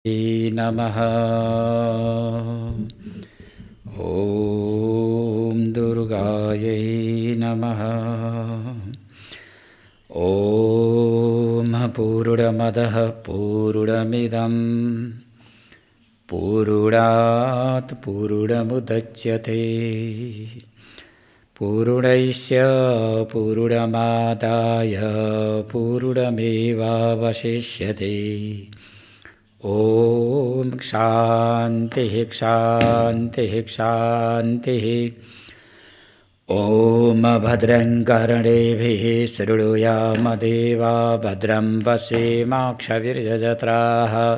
नमः। ॐ दुर्गायै नमः। ॐ पूर्णमदः पूर्णमिदं पूर्णात् पूर्णमुदच्यते पूर्णस्य पूर्णमादाय पूर्णमेवावशिष्यते। ॐ शान्तिः शान्तिः शान्तिः। ॐ भद्रं कर्णेभिः शृणुयाम देवा भद्रं पश्येमाक्षभिर्यजत्राः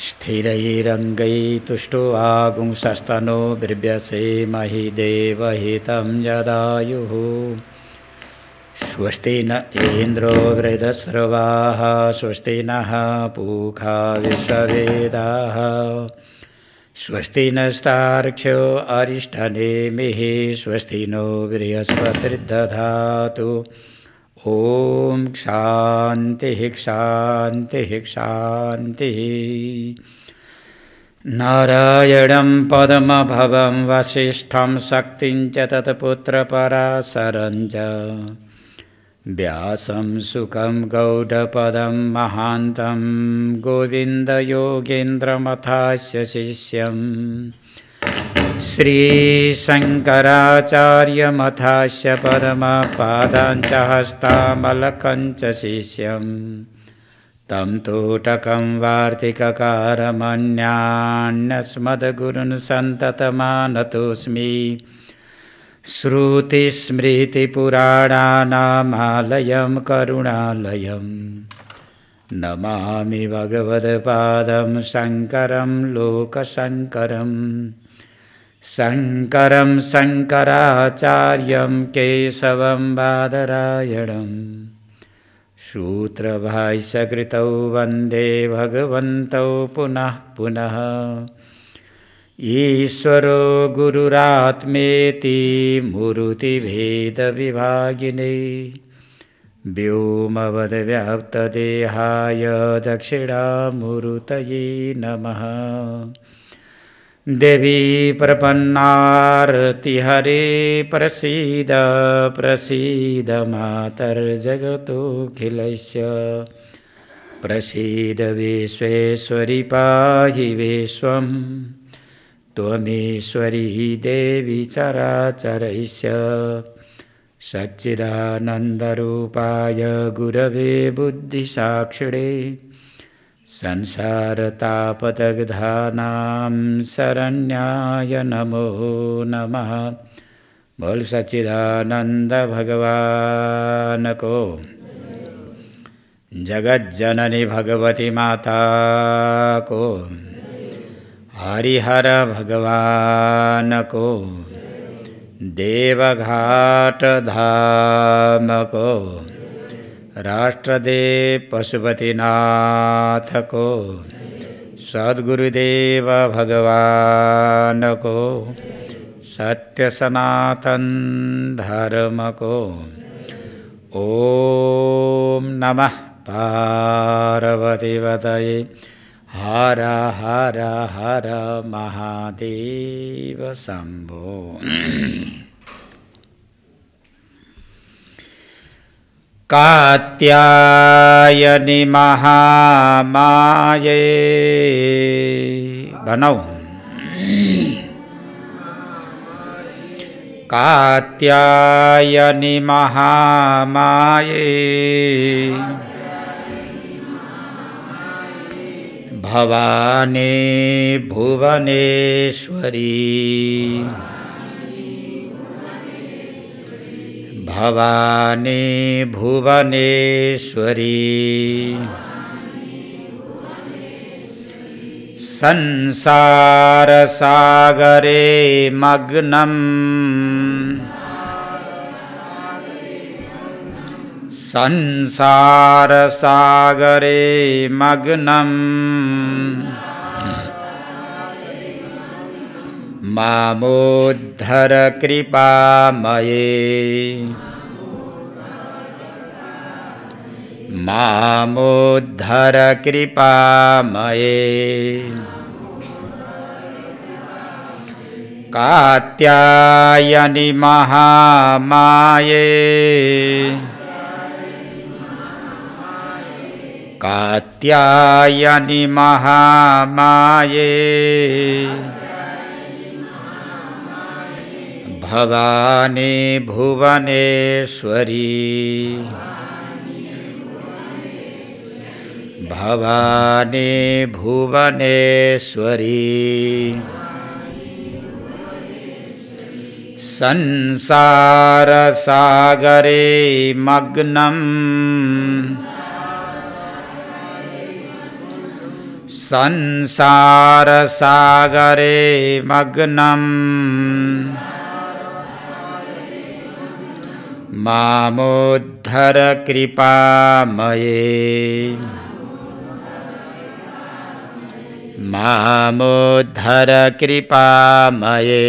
स्थिरैरङ्गैस्तुष्टुवागुंसस्तनो बिभ्यसेमहि देवहितं यदायुः। स्वस्ति न इन्द्रो वृद्धस्रवाः स्वस्ति नः पूषा विश्ववेदाः स्वस्ति नस्तार्क्ष्यो अरिष्टनेमिः स्वस्ति नो बृहस्पतिर्दधातु। ॐ शान्तिः शान्तिः शान्तिः। नारायणं पद्मभवं वसिष्ठं शक्तिं च तत्पुत्रपराशरं च व्यासं सुखं गौडपदं महान्तं गोविन्दयोगेन्द्रमथास्य शिष्यं श्रीशङ्कराचार्यमथास्य पद्मपादाञ्च हस्तामलकञ्च शिष्यं तं तोटकं वार्तिककारमन्यान्यस्मद्गुरुन् सन्ततमानतोऽस्मि। श्रुतिस्मृतिपुराणानामालयं करुणालयं नमामि भगवत्पादं शङ्करं लोकशङ्करं। शङ्करं शङ्कराचार्यं केशवं बादरायणं सूत्रभाष्यकृतौ वन्दे भगवन्तौ पुनः पुनः। ईश्वरो गुरुरात्मेति मूर्तिभेदविभागिने व्योमवद्व्याप्तदेहाय दक्षिणामूर्तये नमः। देवी प्रपन्नार्तिहरे प्रसीद प्रसीद मातर्जगतोऽखिलस्य प्रसीद विश्वेश्वरि पाहि विश्वम् त्वमेश्वरी देवी चराचरस्य सच्चिदानन्दरूपाय गुरवे बुद्धिसाक्षिणे संसारतापदग्धानां शरण्याय नमो नमः। बोल सच्चिदानंद भगवान को। जगज्जननी भगवती माता को। हरिहर भगवान को। देवघाट धाम को। राष्ट्रदेव पशुपतिनाथ को। सद्गुरुदेव भगवान को। सत्य सनातन धर्म को। ओम नमः पार्वतीपतये। हर हर हर महादेव शंभो। कात्यायनी महामाये बनो। कात्यायनी महामाये भवानी भुवनेश्वरी। भवानी भुवनेश्वरी। संसार सागरे मग्नं संसार सागरे मग्नं मामोद्धर कृपामये मामुद्धर कृपामये कात्यायनि महामाये कात्यायनि महामाये भवानी भुवनेश्वरी भवानी भुवनेश्वरी संसार सागरे मग्नम् संसार सागरे मग्नम् मामुद्धर कृपामये मामुद्धर कृपामये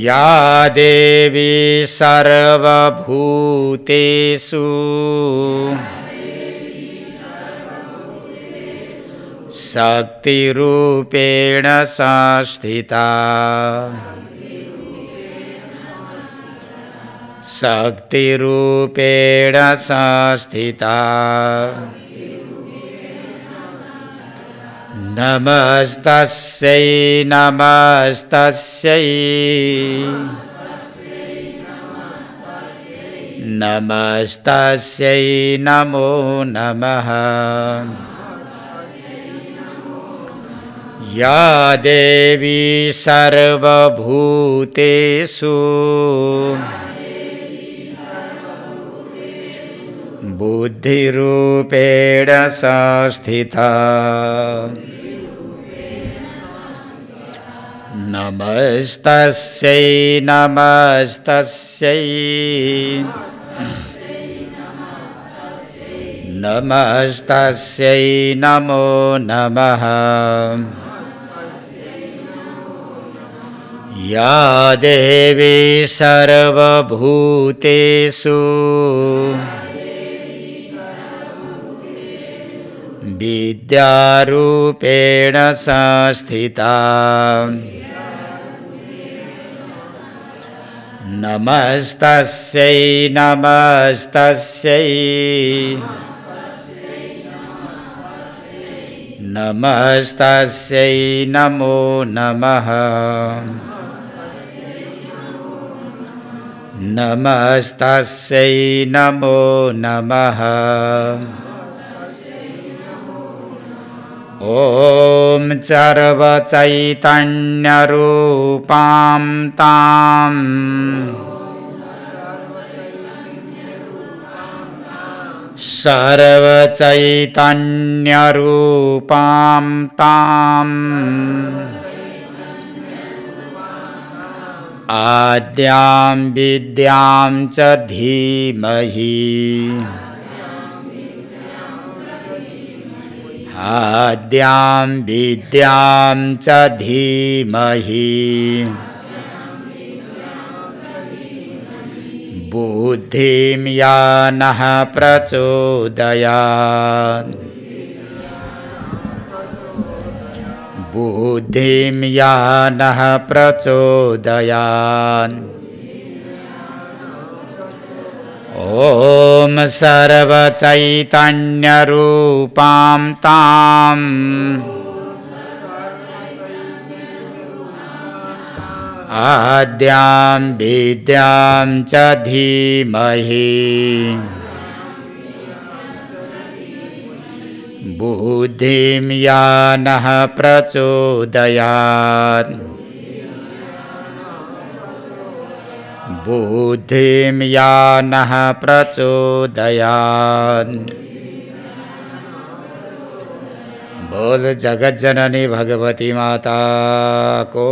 या देवी सर्वभूतेषु शक्तिरूपेण संस्थिता शक्तिरूपेण संस्थिता नमस्तस्यै नमस्तस्यै नमस्तस्यै नमो नमः या देवी सर्वभूतेषु बुद्धिरूपेण संस्थिता नमस्तस्यै नमस्तस्यै नमस्तस्यै नमो नमः या देवी सर्वभूतेषु विद्यारूपेण संस्थिता नमस्तस्यै नमस्तस्यै नमस्तस्यै नमो नमः नमस्तस्यै नमो नमः ॐ सर्वचैतन्यरूपां तां सर्वचैतन्यरूपां तां आद्यां विद्यां च धीमहि आद्यां विद्यां च धीमहि बुद्धिं या नः प्रचोदयात् बुद्धिं या नः प्रचोदयात् ॐ सर्वचैतन्यरूपां तां आद्यां विद्यां च धीमहि बुद्धिं या नः प्रचोदयात् बुद्धिं या नः प्रचोदयात्। बोल जगत जननी भगवती माता को,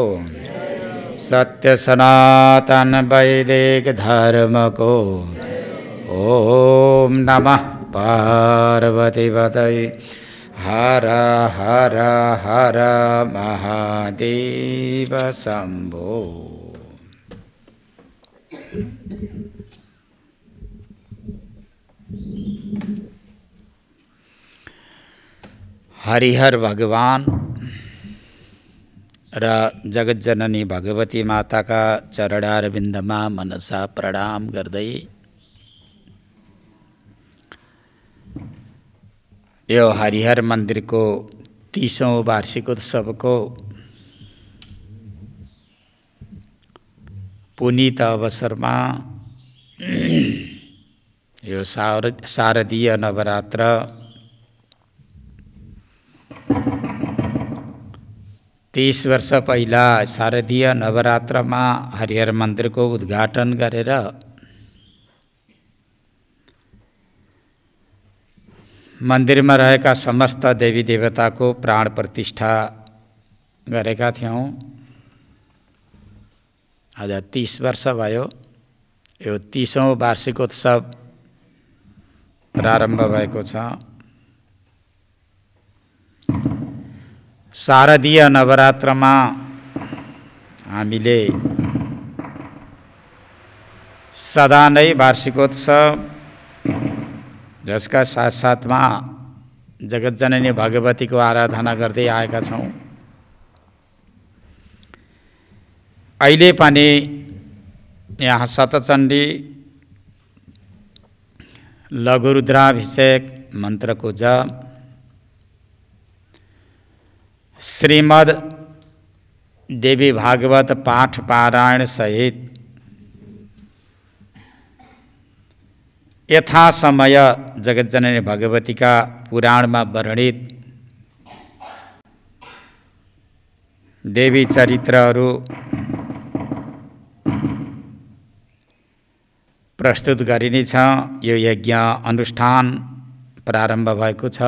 सत्य सनातन वैदिक धर्म को। ओम नमः पार्वती पतये हर हर हर महादेव शंभो। हरिहर भगवान र जगज्जननी भगवती माताका चरणारविन्दमा मनसा प्रणाम गर्दै यो हरिहर मन्दिरको 30औं वार्षिकोत्सवको पुनीत अवसरमा यो शारदीय नवरात्र 30 वर्ष पहिला शारदीय नवरात्रमा हरिहर मन्दिरको उद्घाटन गरेर मन्दिरमा रहेका समस्त देवी देवताको प्राण प्रतिष्ठा गरेका थियौं। आज 30 वर्ष भयो। यो 30औं वार्षिकोत्सव प्रारम्भ भएको छ। शारदीय नवरात्रमा हामीले सदा नै वार्षिकोत्सव जसका साथसाथमा जगज्जननी भगवतीको आराधना गर्दै आएका छौं। अहिले पनि यहाँ शतचण्डी लघुरुद्राभिषेक मन्त्रको जप, श्रीमद् देवी भागवत पाठ पारायण सहित यथा समय जगज्जननी भगवतीका पुराणमा वर्णित देवी चरित्रहरू प्रस्तुत गरिनेछ। यो यज्ञ अनुष्ठान प्रारम्भ भएको छ।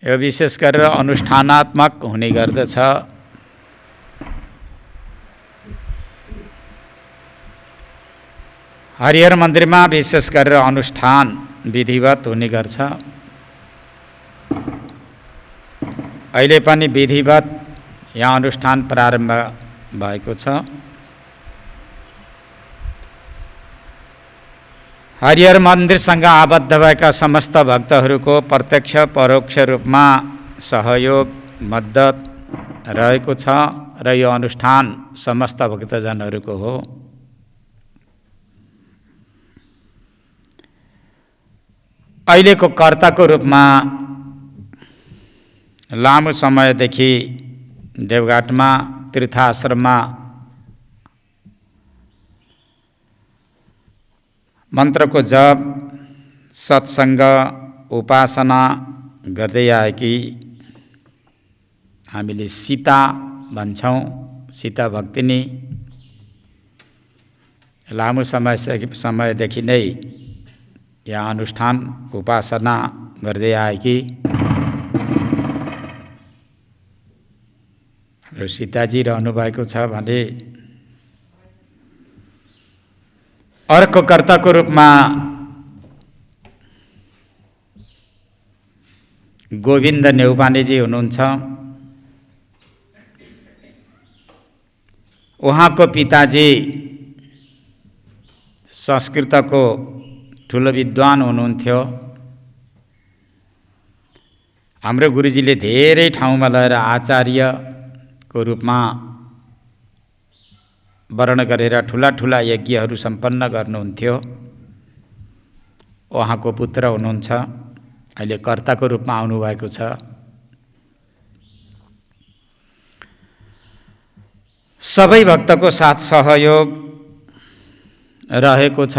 यो विशेष गरेर अनुष्ठानात्मक हुने गर्दछ। हरिहर मन्दिरमा विशेष गरेर अनुष्ठान विधिवत हुने गर्छ। अहिले पनि विधिवत यहाँ अनुष्ठान प्रारम्भ भएको छ। हरिहर मन्दिरसँग आबद्ध भएका समस्त भक्तहरूको प्रत्यक्ष परोक्ष रूपमा सहयोग मद्दत रहेको छ र यो अनुष्ठान समस्त भक्तजनहरूको हो। अहिलेको कर्ताको रूपमा लामो समयदेखि देवघाटमा तीर्थाश्रममा मन्त्रको जप, सत्सङ्ग, उपासना गर्दै आएकी हामीले सीता भन्छौं, सीता भक्तिनी लामो समयदेखि नै यहाँ अनुष्ठान उपासना गर्दै आएकी र सीताजी रहनुभएको छ भने अर्को कर्ताको रूपमा गोविन्द नेउपानेजी हुनुहुन्छ। उहाँको पिताजी संस्कृतको ठुलो विद्वान हुनुहुन्थ्यो। हाम्रो गुरुजीले धेरै ठाउँमा लगेर आचार्यको रूपमा वर्ण गरेर ठुला ठुला यज्ञहरू सम्पन्न गर्नुहुन्थ्यो। उहाँको पुत्र हुनुहुन्छ, अहिले कर्ताको रूपमा आउनुभएको छ। सबै भक्तको साथ सहयोग रहेको छ।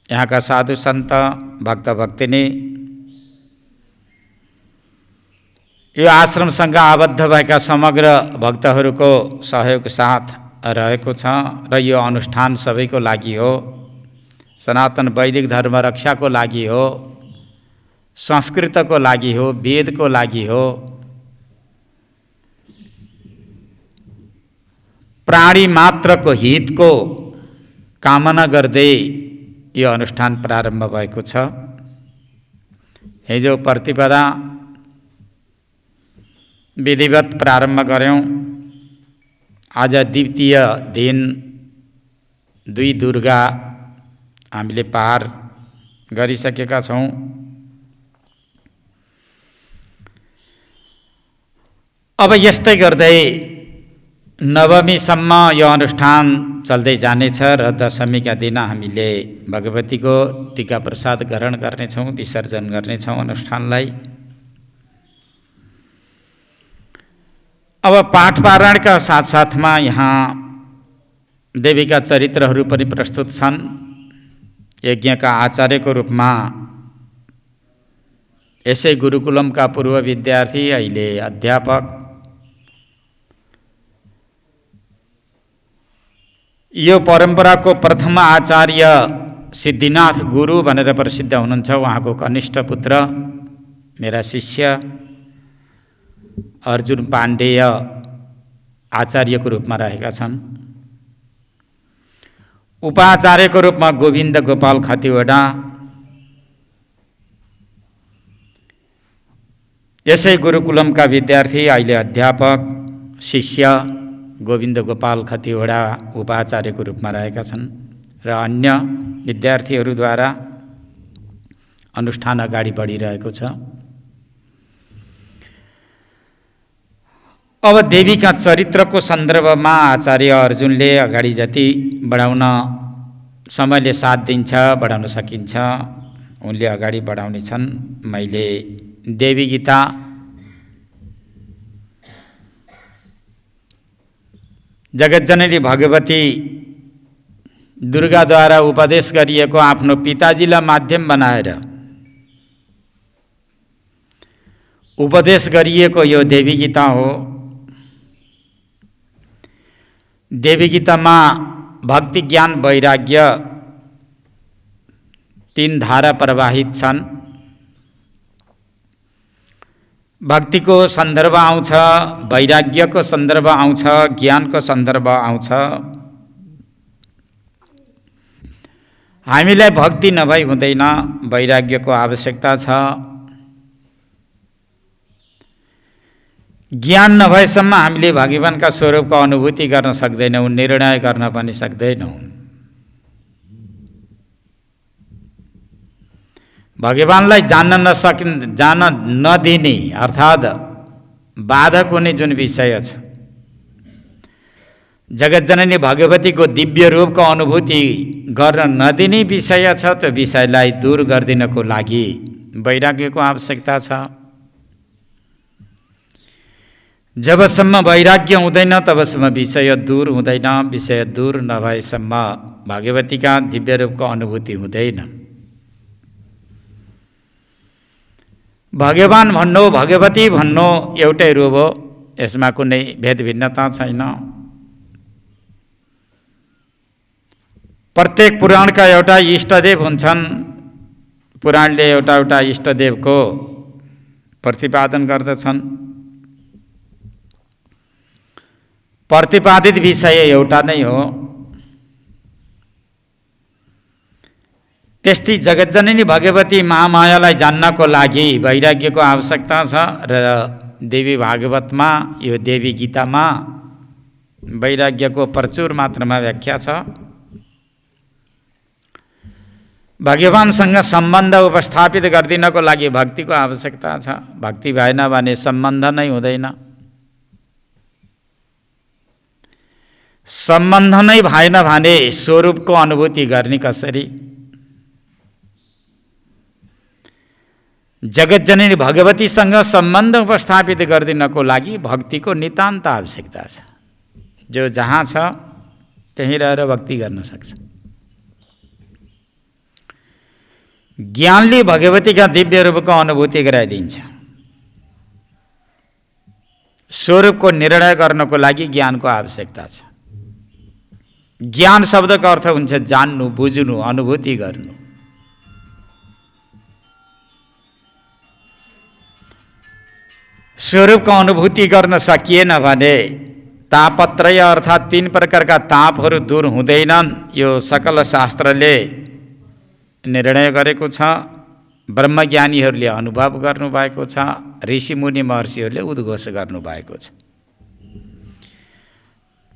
यहाँका साधु सन्त भक्त भक्तिनी यो आश्रमसँग आबद्ध भएका समग्र भक्तहरूको सहयोग साथ रहेको छ र यो अनुष्ठान सबैको लागि हो। सनातन वैदिक धर्म रक्षाको लागि हो, संस्कृतको लागि हो, वेदको लागि हो। प्राणी मात्रको हितको कामना गर्दै यो अनुष्ठान प्रारम्भ भएको छ। हिजो प्रतिपदा विधिवत प्रारम्भ गर्यौं। आज द्वितीय दिन 2 दुर्गा हामीले पार गरिसकेका छौं। अब यस्तै गर्दै नवमीसम्म यो अनुष्ठान चल्दै जानेछ र दशमीका दिन हामीले भगवतीको टीका प्रसाद ग्रहण गर्नेछौँ, विसर्जन गर्नेछौँ अनुष्ठानलाई। अब पाठ पारायणका साथसाथमा यहाँ देवीका चरित्रहरू पनि प्रस्तुत छन्। यज्ञका आचार्यको रूपमा यसै गुरुकुलमका पूर्व विद्यार्थी अहिले अध्यापक यो परम्पराको प्रथम आचार्य सिद्धिनाथ गुरु भनेर प्रसिद्ध हुनुहुन्छ। उहाँको कनिष्ठ पुत्र मेरा शिष्य अर्जुन पाण्डेय आचार्यको रूपमा रहेका छन्। उपाचार्यको रूपमा गोविन्द गोपाल खतिवडा, यसै गुरुकुलमका विद्यार्थी अहिले अध्यापक शिष्य गोविन्द गोपाल खतिवडा उपाचार्यको रूपमा रहेका छन् र अन्य विद्यार्थीहरूद्वारा अनुष्ठान अगाडि बढिरहेको छ। अब देवीका चरित्रको सन्दर्भमा आचार्य अर्जुनले अगाडि जति बढाउन समयले साथ दिन्छ, बढाउन सकिन्छ, उनले अगाडि बढाउने छन्। मैले देवी गीता जगतजननी भगवती दुर्गाद्वारा उपदेश गरिएको आफ्नो पिताजीलाई माध्यम बनाएर उपदेश गरिएको यो देवी गीता हो। देवी गीतामा भक्ति, ज्ञान, वैराग्य तीन धारा प्रवाहित छन्। भक्तिको सन्दर्भ आउँछ, वैराग्यको सन्दर्भ आउँछ, ज्ञानको सन्दर्भ आउँछ। हामीलाई भक्ति नभई हुँदैन, वैराग्यको आवश्यकता छ। ज्ञान नभएसम्म हामीले भगवानका स्वरूपको अनुभूति गर्न सक्दैनौँ, निर्णय गर्न पनि सक्दैनौँ। भगवानलाई जान नदिने अर्थात् बाधक हुने जुन विषय छ, जगतजननी भगवतीको दिव्य रूपको अनुभूति गर्न नदिने विषय छ, त्यो विषयलाई दूर गरिदिनको लागि वैराग्यको आवश्यकता छ। जबसम्म वैराग्य हुँदैन तबसम्म विषय दूर हुँदैन। विषय दूर नभएसम्म भगवतीका दिव्य रूपको अनुभूति हुँदैन। भगवान भन्नु, भगवती भन्नु एउटै रूप हो, यसमा कुनै भेद भिन्नता छैन। प्रत्येक पुराणका एउटा इष्टदेव हुन्छन्। पुराणले एउटा एउटा इष्टदेवको प्रतिपादन गर्दछन्। प्रतिपादित विषय एउटा नै हो। त्यस्तै जगतजननी भगवती महामायालाई जान्नको लागि वैराग्यको आवश्यकता छ र देवी भागवतमा, यो देवी गीतामा वैराग्यको प्रचुर मात्रामा व्याख्या छ। भगवानसँग सम्बन्ध उपस्थापित गरिदिनको लागि भक्तिको आवश्यकता छ। भक्ति भएन भने सम्बन्ध नै हुँदैन। सम्बन्ध नै भएन भने स्वरूपको अनुभूति गर्ने कसरी? जगतजननी भगवतीसँग सम्बन्ध उपस्थापित गरिदिनको लागि भक्तिको नितान्त आवश्यकता छ। जो जहाँ छ त्यहीँ रहेर भक्ति गर्न सक्छ। ज्ञानले भगवतीका दिव्य रूपको अनुभूति गराइदिन्छ। स्वरूपको निर्णय गर्नको लागि ज्ञानको आवश्यकता छ। ज्ञान शब्दको अर्थ हुन्छ जान्नु, बुझ्नु, अनुभूति गर्नु। स्वरूपको अनुभूति गर्न सकिएन भने तापत्रय अर्थात् तीन प्रकारका तापहरू दूर हुँदैनन्। यो सकल शास्त्रले निर्णय गरेको छ। ब्रह्मज्ञानीहरूले अनुभव गर्नुभएको छ। ऋषिमुनि महर्षिहरूले उद्घोष गर्नुभएको छ।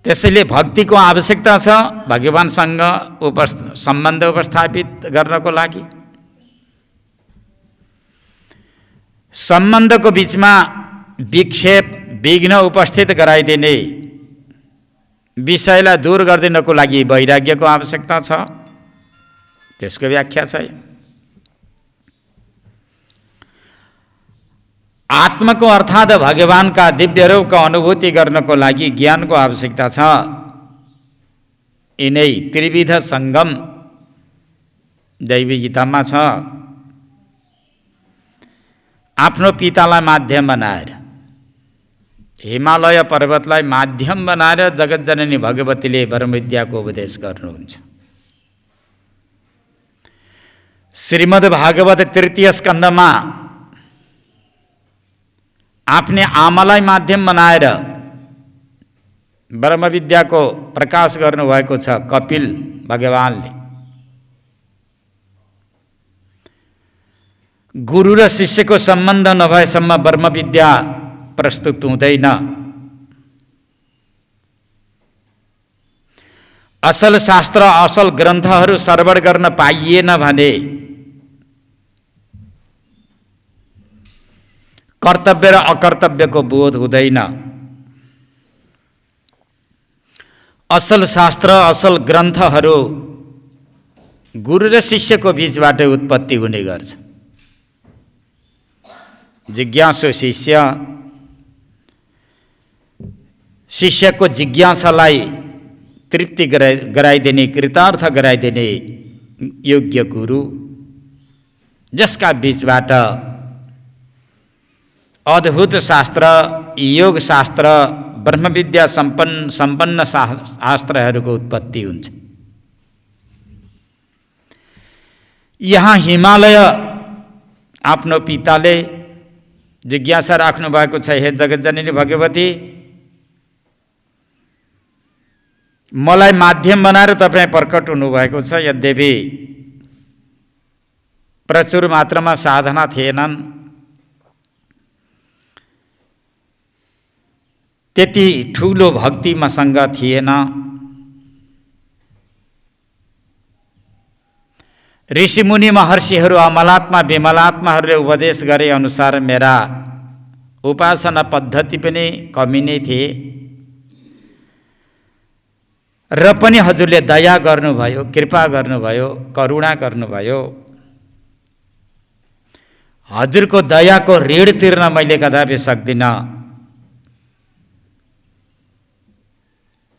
त्यसैले भक्तिको आवश्यकता छ भगवानसँग सम्बन्ध उपस्थापित गर्नको लागि। सम्बन्धको बीचमा विक्षेप विघ्न उपस्थित गराइदिने, विषयलाई दूर गरिदिनको लागि वैराग्यको आवश्यकता छ। त्यसको व्याख्या छ। आत्माको अर्थात् भगवानका दिव्य रूपको अनुभूति गर्नको लागि ज्ञानको आवश्यकता छ। यिनै त्रिविध सङ्गम दैवी गीतामा छ। आफ्नो पितालाई माध्यम बनाएर, हिमालय पर्वतलाई माध्यम बनाएर जगतजननी भगवतीले ब्रह्मविद्याको उपदेश गर्नुहुन्छ। श्रीमद् भागवत तृतीय स्कन्धमा आफ्नै आमालाई माध्यम बनाएर ब्रह्मविद्याको प्रकाश गर्नुभएको छ कपिल भगवानले। गुरु र शिष्यको सम्बन्ध नभएसम्म ब्रह्मविद्या प्रस्तुत हुँदैन। असल शास्त्र, असल ग्रन्थहरू श्रवण गर्न पाइएन भने कर्तव्य र अकर्तव्यको बोध हुँदैन। असल शास्त्र, असल ग्रन्थहरू गुरु र शिष्यको बीचबाट उत्पत्ति हुने गर्छ। जिज्ञासु शिष्य, शिष्यको जिज्ञासालाई तृप्ति गराइदिने, कृतार्थ गराइदिने योग्य गुरु, जसका बीचबाट अद्भुत शास्त्र, योग शास्त्र, ब्रह्मविद्या सम्पन्न शास्त्रहरूको उत्पत्ति हुन्छ। यहाँ हिमालय आफ्नो पिताले जिज्ञासा राख्नु भएको छ। हे जगतजननी भगवती, मलाई माध्यम बनाएर तपाईँ प्रकट हुनुभएको छ। यद्यपि प्रचुर मात्रामा साधना थिएनन्, त्यति ठुलो भक्ति मसँग थिएन। ऋषिमुनि महर्षिहरू, अमलात्मा विमलात्माहरूले उपदेश गरे अनुसार मेरा उपासना पद्धति पनि कमी नै थिए। र पनि हजुरले दया गर्नुभयो, कृपा गर्नुभयो, करुणा गर्नुभयो। हजुरको दयाको ऋण तिर्न मैले कदापि सक्दिनँ।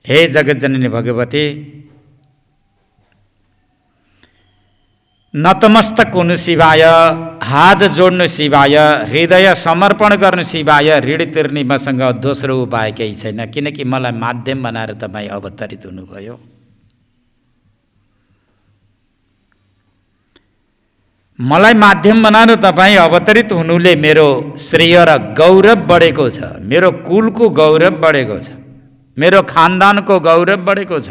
हे जगतजननी भगवती, नतमस्तक हुनु सिवाय, हात जोड्नु सिवाय, हृदय समर्पण गर्नु सिवाय ऋण तिर्ने मसँग दोस्रो उपाय केही छैन। किनकि मलाई माध्यम बनाएर तपाईँ अवतरित हुनुभयो। मलाई माध्यम बनाएर तपाईँ अवतरित हुनुले मेरो श्रेय र गौरव बढेको छ, मेरो कुलको गौरव बढेको छ, मेरो खानदानको गौरव बढेको छ।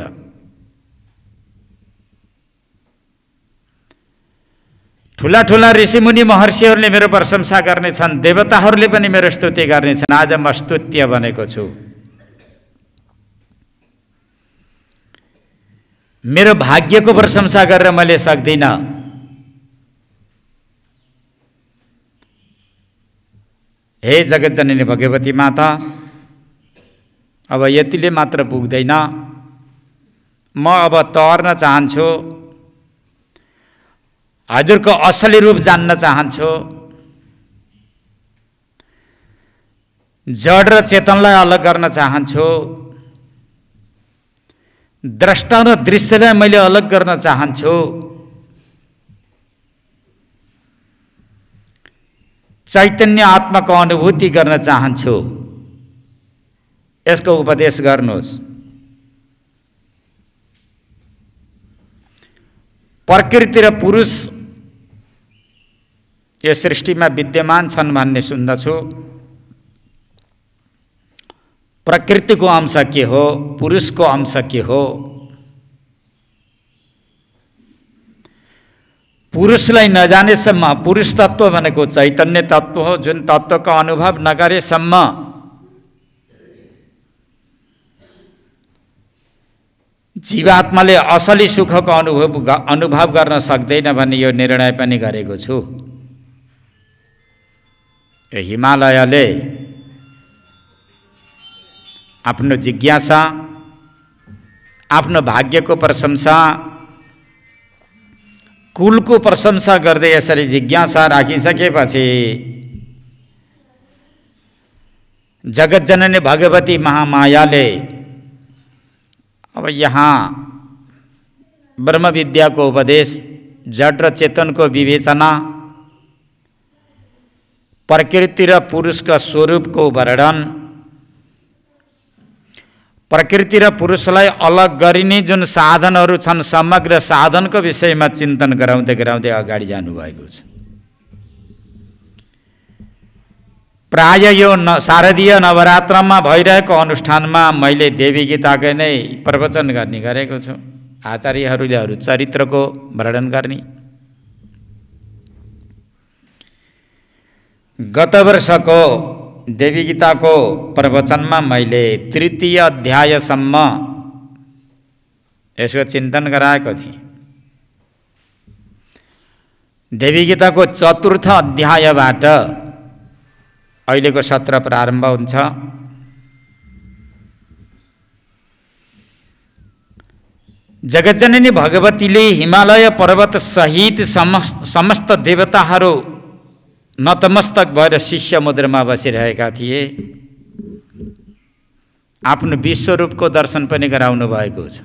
ठुला ठुला ऋषिमुनि महर्षिहरूले मेरो प्रशंसा गर्नेछन्, देवताहरूले पनि मेरो स्तुति गर्नेछन्। आज म स्तुत्य बनेको छु। मेरो भाग्यको प्रशंसा गरेर मैले सक्दिनँ। हे जगतजननी भगवती माता, अब यतिले मात्र पुग्दैन। म अब तर्न चाहन्छु, हजुरको असली रूप जान्न चाहन्छु। जड र चेतनलाई अलग गर्न चाहन्छु। द्रष्टा र दृश्यलाई मैले अलग गर्न चाहन्छु। चैतन्य आत्माको अनुभूति गर्न चाहन्छु। यसको उपदेश गर्नुहोस्। प्रकृति र पुरुष यो सृष्टिमा विद्यमान छन् भन्ने सुन्दछु। प्रकृतिको अंश के हो, पुरुषको अंश के हो? पुरुषलाई नजानेसम्म, पुरुष तत्व भनेको चैतन्य तत्व हो, जुन तत्वको अनुभव नगरेसम्म जीवात्माले असली सुखको अनुभव गर्न सक्दैन भन्ने यो निर्णय पनि गरेको छु। यो हिमालयले आफ्नो जिज्ञासा, आफ्नो भाग्यको प्रशंसा, कुलको प्रशंसा गर्दै यसरी जिज्ञासा राखिसकेपछि जगतजननी भगवती महामायाले अब यहाँ ब्रह्मविद्याको उपदेश, जड र चेतनको विवेचना, प्रकृति र पुरुषका स्वरूपको वर्णन, प्रकृति र पुरुषलाई अलग गरिने जुन साधनहरू छन् समग्र साधनको विषयमा चिन्तन गराउँदै गराउँदै अगाडि जानुभएको छ। प्राय यो शारदीय नवरात्रमा भइरहेको अनुष्ठानमा मैले देवी गीताकै नै प्रवचन गर्ने गरेको छु। आचार्यहरूले अरू चरित्रको वर्णन गर्ने। गत वर्षको देवी गीताको प्रवचनमा मैले तृतीय अध्यायसम्म यसको चिन्तन गराएको थिएँ। देवी गीताको चतुर्थ अध्यायबाट अहिलेको सत्र प्रारम्भ हुन्छ। जगतजननी भगवतीले हिमालय पर्वत सहित समस्त देवताहरू नतमस्तक भएर शिष्य मुद्रामा बसिरहेका थिए। आफ्नो विश्वरूपको दर्शन पनि गराउनु भएको छ।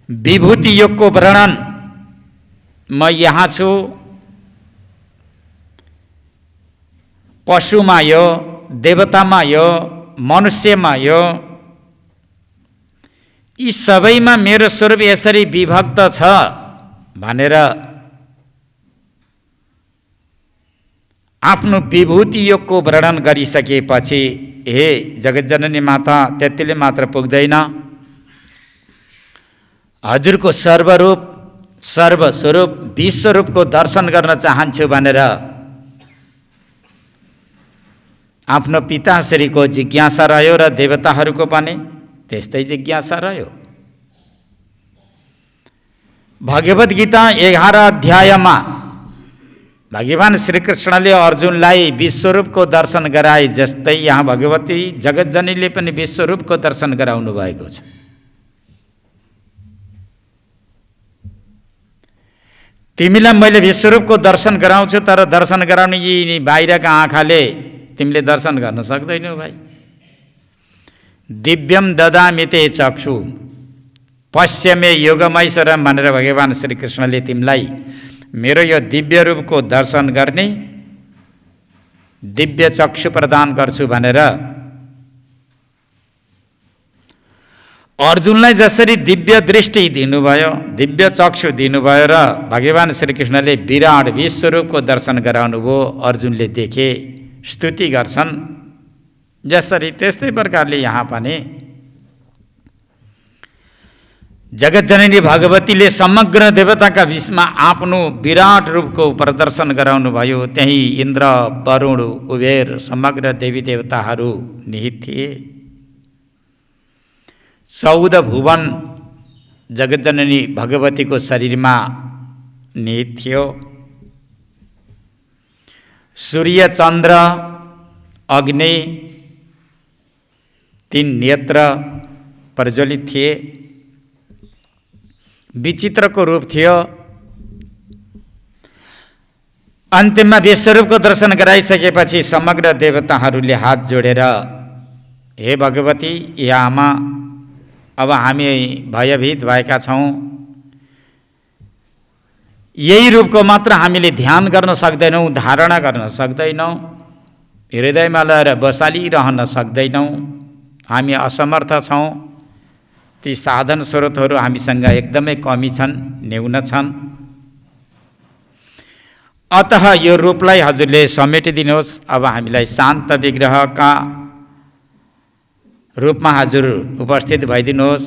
विभूति योगको वर्णन म यहाँ छु, पशुमा यो, देवतामा यो, मनुष्यमा यो, यी सबैमा मेरो स्वरूप यसरी विभक्त छ भनेर आफ्नो विभूति योगको वर्णन गरिसकेपछि हे जगतजननी माता, त्यतिले मात्र पुग्दैन, हजुरको सर्वरूप सर्वस्वरूप विश्वरूपको दर्शन गर्न चाहन्छु भनेर आफ्नो पिताश्रीको जिज्ञासा रह्यो र देवताहरूको पनि त्यस्तै जिज्ञासा रह्यो। भगवत गीता 11 अध्यायमा भगवान श्रीकृष्णले अर्जुनलाई विश्वरूपको दर्शन गराए जस्तै यहाँ भगवती जगतजननीले पनि विश्वरूपको दर्शन गराउनु भएको छ। तिमीलाई मैले विश्वरूपको दर्शन गराउँछु, तर दर्शन गराउने यी बाहिरका आँखाले तिमीले दर्शन गर्न सक्दैनौ भाइ। दिव्यम ददामि ते चक्षु पश्यमे योगमैश्वरम भनेर भगवान श्रीकृष्णले तिमीलाई मेरो यो दिव्य रूपको दर्शन गर्ने दिव्य चक्षु प्रदान गर्छु भनेर अर्जुनलाई जसरी दिव्य दृष्टि दिनुभयो, दिव्य चक्षु दिनुभयो र भगवान श्रीकृष्णले विराट विश्वरूपको दर्शन गराउनु भयो। अर्जुनले देखे, स्तुति गर्छन्। जसरी त्यस्तै प्रकारले यहाँ पनि जगतजननी भगवतीले समग्र देवताका बीचमा आफ्नो विराट रूपको प्रदर्शन गराउनु भयो। त्यही इन्द्र, वरुण, कुबेर समग्र देवी देवताहरू निहित थिए। 14 भुवन जगतजननी भगवतीको शरीरमा निहित थियो। सूर्य, चन्द्र, अग्नि 3 नेत्र प्रज्वलित थिए। विचित्रको रूप थियो। अन्त्यमा विश्वरूपको दर्शन गराइसकेपछि समग्र देवताहरूले हात जोडेर हे भगवती, हे आमा, अब हामी भयभीत भएका छौँ। यही रूपको मात्र हामीले ध्यान गर्न सक्दैनौँ, धारणा गर्न सक्दैनौँ, हृदयमा ल्याएर बसालिरहन सक्दैनौँ। हामी असमर्थ छौँ। ती साधन स्रोतहरू हामीसँग एकदमै कमी छन्, न्यून छन्। अतः यो रूपलाई हजुरले समेटिदिनुहोस्। अब हामीलाई शान्त विग्रहका रूपमा हजुर उपस्थित भइदिनुहोस्।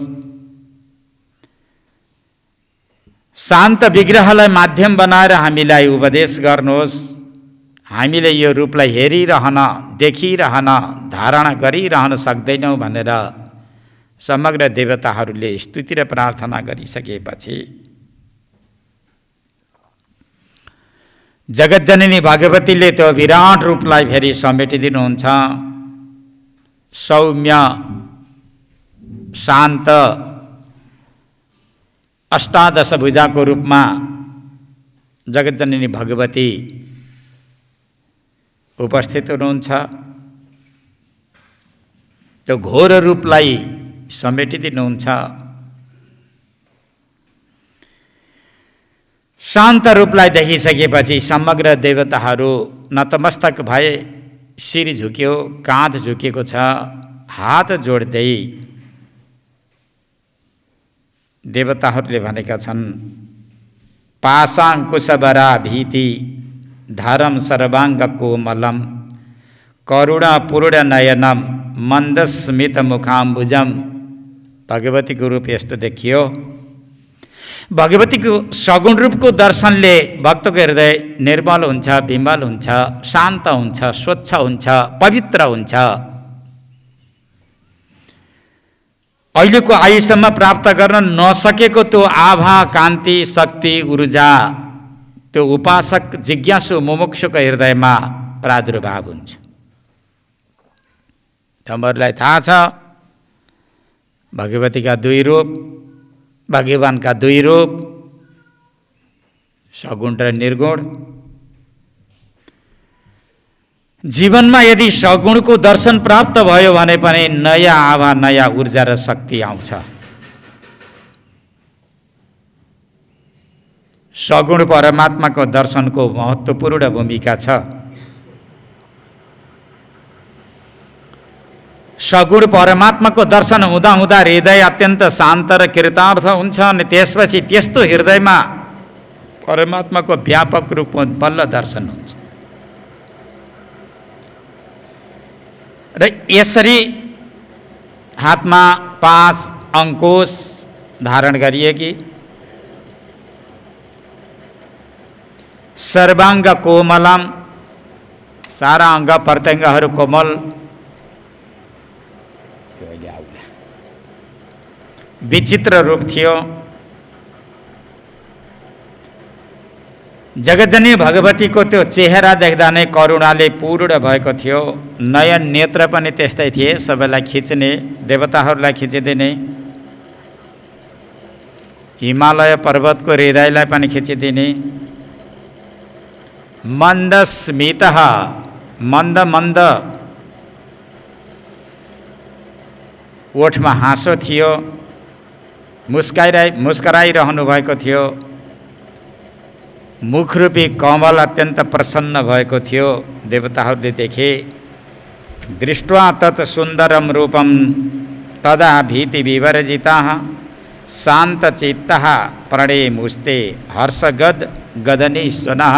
शान्त विग्रहलाई माध्यम बनाएर हामीलाई उपदेश गर्नुहोस्। हामीले यो रूपलाई हेरिरहन, देखिरहन, धारणा गरिरहन सक्दैनौँ भनेर समग्र देवताहरूले स्तुति र प्रार्थना गरिसकेपछि जगतजननी भगवतीले त्यो विराट रूपलाई फेरि समेटिदिनुहुन्छ। सौम्य शान्त अष्टादश भुजाको रूपमा जगतजननी भगवती उपस्थित हुनुहुन्छ। त्यो घोर रूपलाई समेटिदिनुहुन्छ। शान्त रूपलाई देखिसकेपछि समग्र देवताहरू नतमस्तक भए, शिर झुक्यो, काँध झुकेको छ। हात जोड्दै देवताहरूले भनेका छन्, पाशाङ्कुशबरा भीति धरम सर्वाङ्ग कोमलम करुणा पूर्ण नयनम मन्दस्मित मुखाम्बुजम। भगवतीको रूप यस्तो देखियो। भगवतीको सगुण रूपको दर्शनले भक्तको हृदय निर्मल हुन्छ, विमल हुन्छ, शान्त हुन्छ, स्वच्छ हुन्छ, पवित्र हुन्छ। अहिलेको आयुसम्म प्राप्त गर्न नसकेको त्यो आभा, कान्ति, शक्ति, ऊर्जा त्यो उपासक जिज्ञासु मुमुक्षुको हृदयमा प्रादुर्भाव हुन्छ। तपाईँहरूलाई थाहा छ भगवतीका दुई रूप, भगवानका दुई रूप, सगुण र निर्गुण। जीवनमा यदि सगुणको दर्शन प्राप्त भयो भने पनि नयाँ आभा, नयाँ ऊर्जा र शक्ति आउँछ। सगुण परमात्माको दर्शनको महत्त्वपूर्ण भूमिका छ। सगुण परमात्माको दर्शन हुँदा हुँदा हृदय अत्यन्त शान्त र कृतार्थ हुन्छ। अनि त्यसपछि त्यस्तो हृदयमा परमात्माको व्यापक रूपमा बल्ल दर्शन हुन्छ। र यसरी हातमा 5 अंकुश धारण गरिएकी, सर्वाङ्ग कोमलम, सारा अङ्ग प्रत्यङ्गहरू कोमल, विचित्र रूप थियो। जगतजननी भगवतीको त्यो चेहरा देख्दा नै करुणाले पूर्ण भएको थियो। नयन नेत्र पनि त्यस्तै थिए, सबैलाई खिच्ने, देवताहरूलाई खिचिदिने, हिमालय पर्वतको हृदयलाई पनि खिचिदिने। मन्दस्मित, मन्द मन्द ओठमा हाँसो थियो, मुस्कराइरहनु भएको थियो। मुखरूपी कमल अत्यन्त प्रसन्न भएको थियो। देवताहरूले देखे। दृष्ट्वा तत् सुन्दरम रूपम तदा भीति विवर्जिताः शान्तचित्तः प्रणे मुस्ते हर्षगद गदनीश्वनः।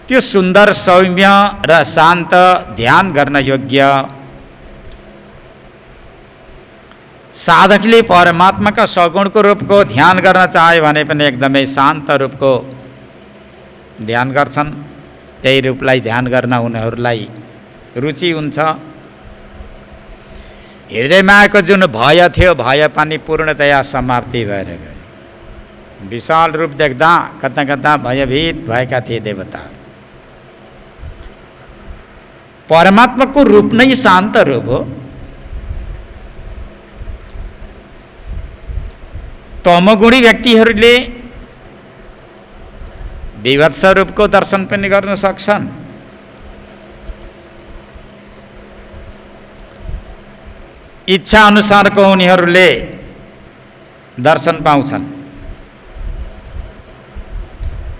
त्यो सुन्दर, सौम्य र शान्त, ध्यान गर्न योग्य साधकले परमात्माका सगुणको रूपको ध्यान गर्न चाहे भने पनि एकदमै शान्त रूपको ध्यान गर्छन्। त्यही रूपलाई ध्यान गर्न उनीहरूलाई रुचि हुन्छ। हृदयमा आएको जुन भय थियो, भय पनि पूर्णतया समाप्ति भएर गयो। विशाल रूप देख्दा कता कता भयभीत भएका थिए देवता। परमात्माको रूप नै शान्त रूप हो। तमोगुणी व्यक्तिहरूले विभत्स रूपको दर्शन पनि गर्न सक्छन्। इच्छा अनुसारको उनीहरूले दर्शन पाउँछन्।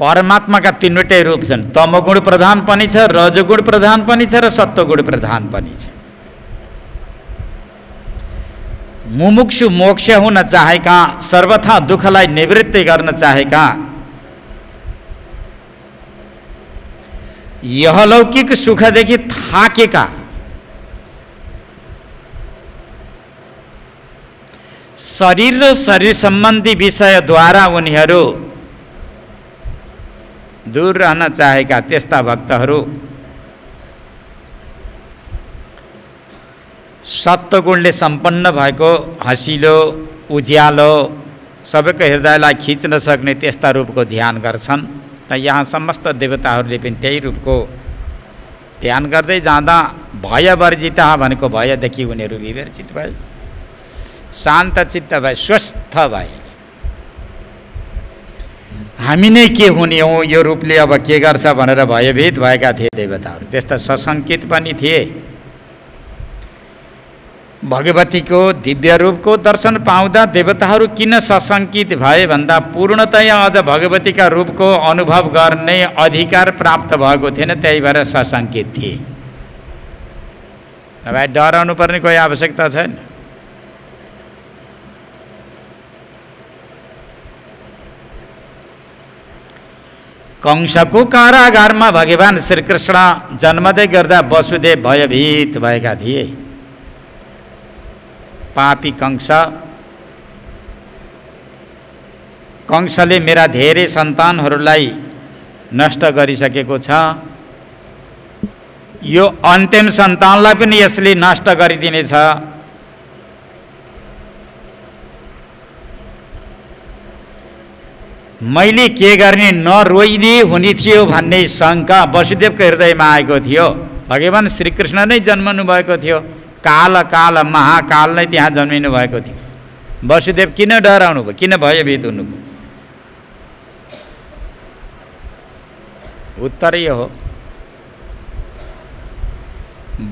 परमात्माका तीनवटै रूप छन्। तमोगुण प्रधान पनि छ, रजोगुण प्रधान पनि छ र सत्वगुण प्रधान पनि छ। मुमुक्षु मोक्ष हुन चाहेका, सर्वथा दुःखलाई निवृत्ति गर्न चाहेका, यहलौकिक सुखदेखि थाकेका, शरीर र शरीर सम्बन्धी विषयद्वारा उनीहरू दूर रहन चाहेका त्यस्ता भक्तहरू सत्वगुणले सम्पन्न भएको हँसिलो, उज्यालो, सबैको हृदयलाई खिच्न सक्ने त्यस्ता रूपको ध्यान गर्छन्। त यहाँ समस्त देवताहरूले पनि त्यही रूपको ध्यान गर्दै जाँदा भयवर्जिता भनेको भयदेखि उनीहरू विवर्जित भए, शान्त चित्त भए, स्वस्थ भए। हामी नै के हुने हौँ, यो रूपले अब के गर्छ भनेर भयभीत भएका थिए देवताहरू। त्यस्ता सशङ्कित पनि थिए। भगवतीको दिव्य रूपको दर्शन पाउँदा देवताहरू किन सशङ्कित भए भन्दा पूर्णतया अझ भगवतीका रूपको अनुभव गर्ने अधिकार प्राप्त भएको थिएन, त्यही भएर सशङ्कित थिए। नभए डराउनु पर्ने कोही आवश्यकता छैन। कंसको कारागारमा भगवान श्रीकृष्ण जन्मदै गर्दा वसुदेव भयभीत भएका थिए। पापी कंसले मेरा धेरै सन्तानहरूलाई नष्ट गरिसकेको छ, यो अन्तिम सन्तानलाई पनि यसले नष्ट गरिदिनेछ। मैले के गर्ने, नरोइदिए हुने थियो भन्ने शङ्का वसुदेवको हृदयमा आएको थियो। भगवान श्रीकृष्ण नै जन्मनु भएको थियो, काल काल महाकाल नै त्यहाँ जन्मिनु भएको थियो। वसुदेव किन डराउनु भयो, किन भयभीत हुनुभयो? उत्तर यो हो,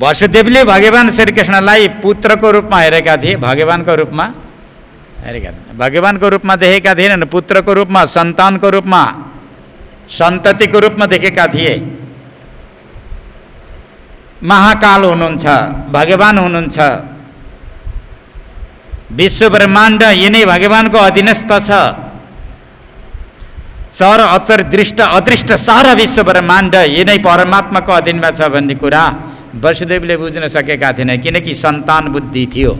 वसुदेवले भगवान श्रीकृष्णलाई पुत्रको रूपमा हेरेका थिए, भगवानको रूपमा हेरेका थिए, भगवानको रूपमा देखेका थिएनन्, पुत्रको रूपमा, सन्तानको रूपमा, सन्ततिको रूपमा देखेका थिए। महाकाल हुनुहुन्छ, भगवान हुनुहुन्छ, विश्व ब्रह्माण्ड यिनै भगवानको अधीनस्थ छ। चर अचर दृष्ट अदृष्ट सारा विश्व ब्रह्माण्ड यिनै परमात्माको अधीनमा छ भन्ने कुरा वसुदेवले बुझ्न सकेका थिएन, किनकि सन्तान बुद्धि थियो।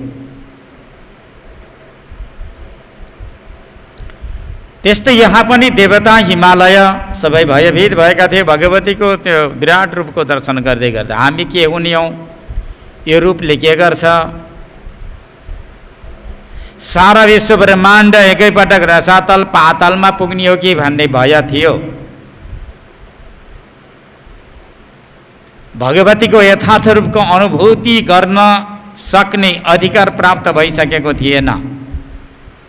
त्यस्तै यहाँ पनि देवता हिमालय सबै भयभीत भएका थिए भगवतीको त्यो विराट रूपको दर्शन गर्दै गर्दा। हामी के हुने हौँ, यो रूपले के गर्छ, सारा विश्व ब्रह्माण्ड एकैपटक रसातल पातालमा पुग्ने हो कि भन्ने भय थियो। भगवतीको यथार्थ रूपको अनुभूति गर्न सक्ने अधिकार प्राप्त भइसकेको थिएन,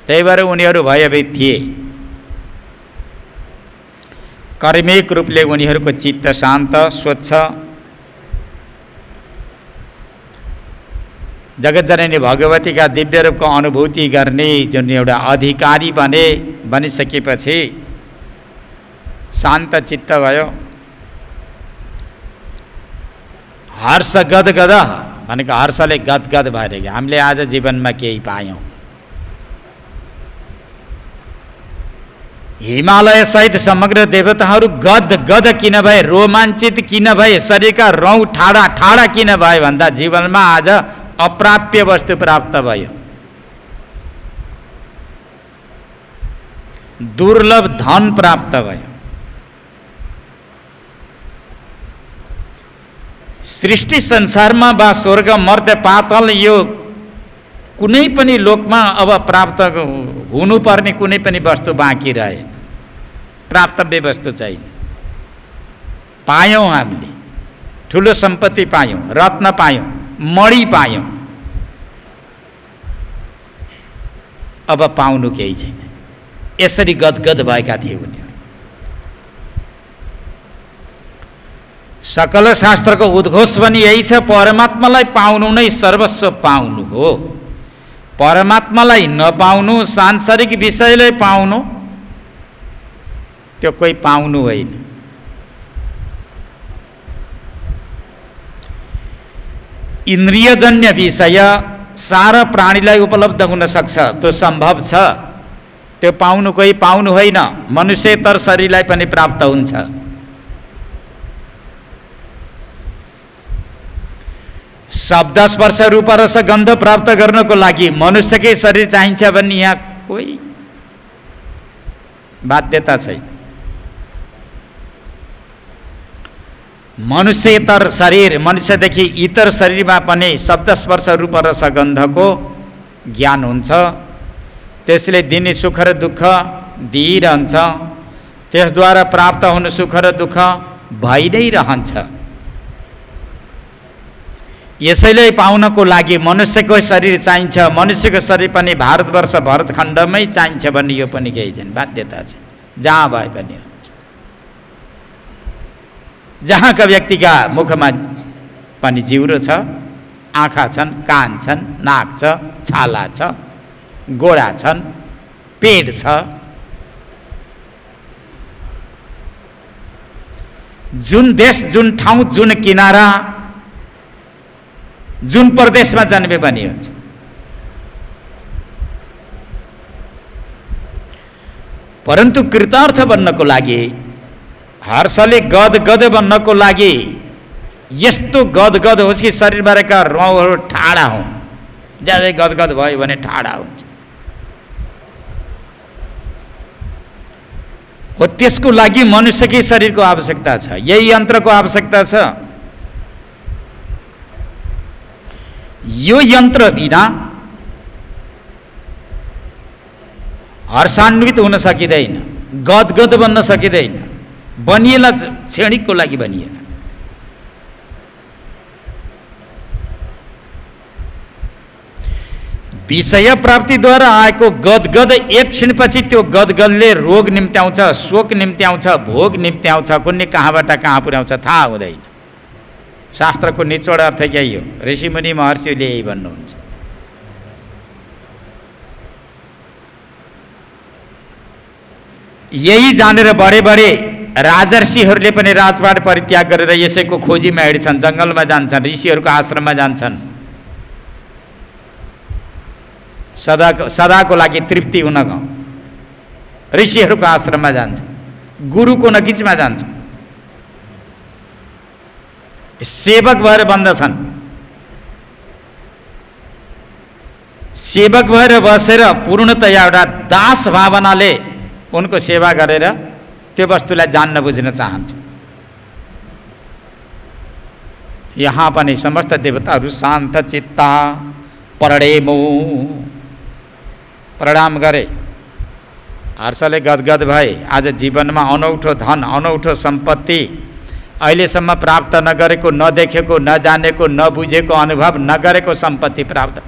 त्यही भएर उनीहरू भयभीत थिए। कर्मिक रूपले उनीहरूको चित्त शान्त स्वच्छ, जगतजननी भगवतीका दिव्य रूपको अनुभूति गर्ने जुन एउटा अधिकारी बनिसकेपछि शान्त चित्त भयो। हर्ष गदगद भनेको हर्षले गदगद भएर हामीले आज जीवनमा केही पायौँ। हिमालय सहित समग्र देवताहरू गदगद किन भए, रोमाञ्चित किन भए, शरीरका रौँ ठाडा ठाडा किन भए भन्दा जीवनमा आज अप्राप्य वस्तु प्राप्त भयो, दुर्लभ धन प्राप्त भयो। सृष्टि संसारमा वा स्वर्ग मर्त्य पाताल यो कुनै पनि लोकमा अब प्राप्त हुनुपर्ने कुनै पनि वस्तु बाँकी रहेन, प्राप्तव्य वस्तु छैन। पायौँ, हामीले ठुलो सम्पत्ति पायौँ, रत्न पायौँ, मणि पायौँ, अब पाउनु केही छैन। यसरी गदगद भएका थिए उनीहरू। सकल शास्त्रको उद्घोष पनि यही छ, परमात्मालाई पाउनु नै सर्वस्व पाउनु हो। परमात्मालाई नपाउनु, सांसारिक विषयलाई पाउनु, त्यो कोही पाउनु होइन। इन्द्रियजन्य विषय सारा प्राणीलाई उपलब्ध हुन सक्छ, त्यो सम्भव छ, त्यो पाउनु कोही पाउनु होइन। मनुष्यतर शरीरलाई पनि प्राप्त हुन्छ। शब्द स्पर्श रूप रस गन्ध प्राप्त गर्नको लागि मनुष्यकै शरीर चाहिन्छ भन्ने यहाँ कोही बाध्यता छैन। मनुष्यतर शरीर, मनुष्यदेखि इतर शरीरमा पनि शब्द स्पर्श रूप रस गन्धको ज्ञान हुन्छ। त्यसले दिने सुख र दुःख दिइरहन्छ, त्यसद्वारा प्राप्त हुने सुख र दुःख भइ नै रहन्छ। यसैले पाउनको लागि मनुष्यको शरीर चाहिन्छ। मनुष्यको शरीर पनि भारतवर्ष भरतखण्डमै चाहिन्छ भन्ने यो पनि केही छैन, बाध्यता छ। जहाँ भए पनि जहाँका व्यक्तिका मुखमा पनि जिउरो छ, आँखा छन्, कान छन्, नाक छ, छाला छ, गोडा छन्, पेट छ, जुन देश, जुन ठाउँ, जुन किनारा, जुन प्रदेशमा जन्मे पनि हुन्छ। परन्तु कृतार्थ बन्नको लागि, हर्षले गदगद बन्नको लागि यस्तो गदगद होस् कि शरीरभरका रौँहरू ठाडा हुन्। ज्यादै गदगद भयो भने ठाडा हुन्छ। हो त्यसको लागि मनुष्यकै शरीरको आवश्यकता छ, यही यन्त्रको आवश्यकता छ। यो यन्त्र बिना हर्षान्वित हुन सकिँदैन, गदगद बन्न सकिँदैन। बनिएला क्षणिकको लागि बनिएला। विषय प्राप्तिद्वारा आएको गदगद एक क्षणपछि त्यो गदगदले रोग निम्त्याउँछ, शोक निम्त्याउँछ, भोग निम्त्याउँछ, कुन्ने कहाँबाट कहाँ पुर्याउँछ थाहा हुँदैन। शास्त्रको निचोड अर्थ यही हो। ऋषिमुनि महर्षिले यही भन्नुहुन्छ। यही जानेर बडे बडे राजर्षिहरूले पनि राजपाट परित्याग गरेर यसैको खोजीमा हिँड्छन्, जङ्गलमा जान्छन्, ऋषिहरूको आश्रममा जान्छन्। सदाको लागि तृप्ति हुन ऋषिहरूको आश्रममा जान्छ, गुरुको नजिकमा जान्छ, सेवक भएर बन्दछन्। सेवक भएर बसेर पूर्णतया एउटा दास भावनाले उनको सेवा गरेर त्यो वस्तुलाई जान्न बुझ्न चाहन्छ। यहाँ पनि समस्त देवताहरू शान्त चित्ता प्रणेमु प्रणाम गरे। हर्षले गदगद भए। आज जीवनमा अनौठो धन, अनौठो सम्पत्ति, अहिलेसम्म प्राप्त नगरेको, नदेखेको, नजानेको, नबुझेको अनुभव नगरेको सम्पत्ति प्राप्त,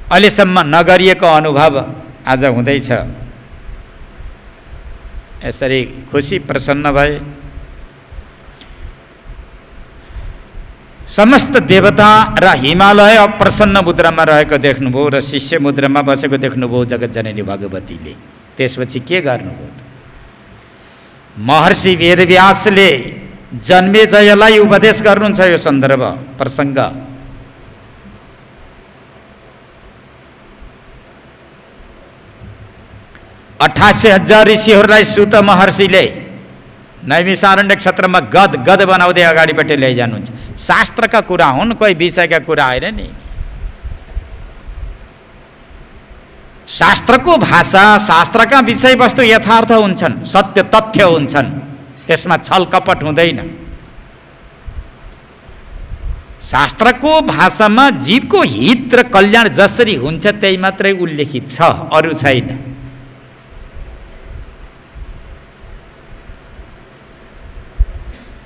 अहिलेसम्म नगरिएको अनुभव आज हुँदैछ। यसरी खुसी प्रसन्न भए। समस्त देवता र हिमालय प्रसन्न मुद्रामा रहेको देख्नुभयो र शिष्य मुद्रामा बसेको देख्नुभयो जगतजननी भगवतीले। त्यसपछि के गर्नुभयो? महर्षि वेदव्यासले जन्मेजयलाई उपदेश गर्नुहुन्छ। यो सन्दर्भ प्रसङ्ग 88,000 ऋषिहरूलाई सुत महर्षिले नैमिषारण्य क्षेत्रमा गद बनाउँदै अगाडिपट्टि ल्याइजानुहुन्छ। शास्त्रका कुरा हुन्, कोही विषयका कुरा होइन नि। शास्त्रको भाषा, शास्त्रका विषयवस्तु यथार्थ हुन्छन्, सत्य तथ्य हुन्छन्, त्यसमा छल कपट हुँदैन। शास्त्रको भाषामा जीवको हित र कल्याण जसरी हुन्छ त्यही मात्रै उल्लेखित छ, अरू छैन।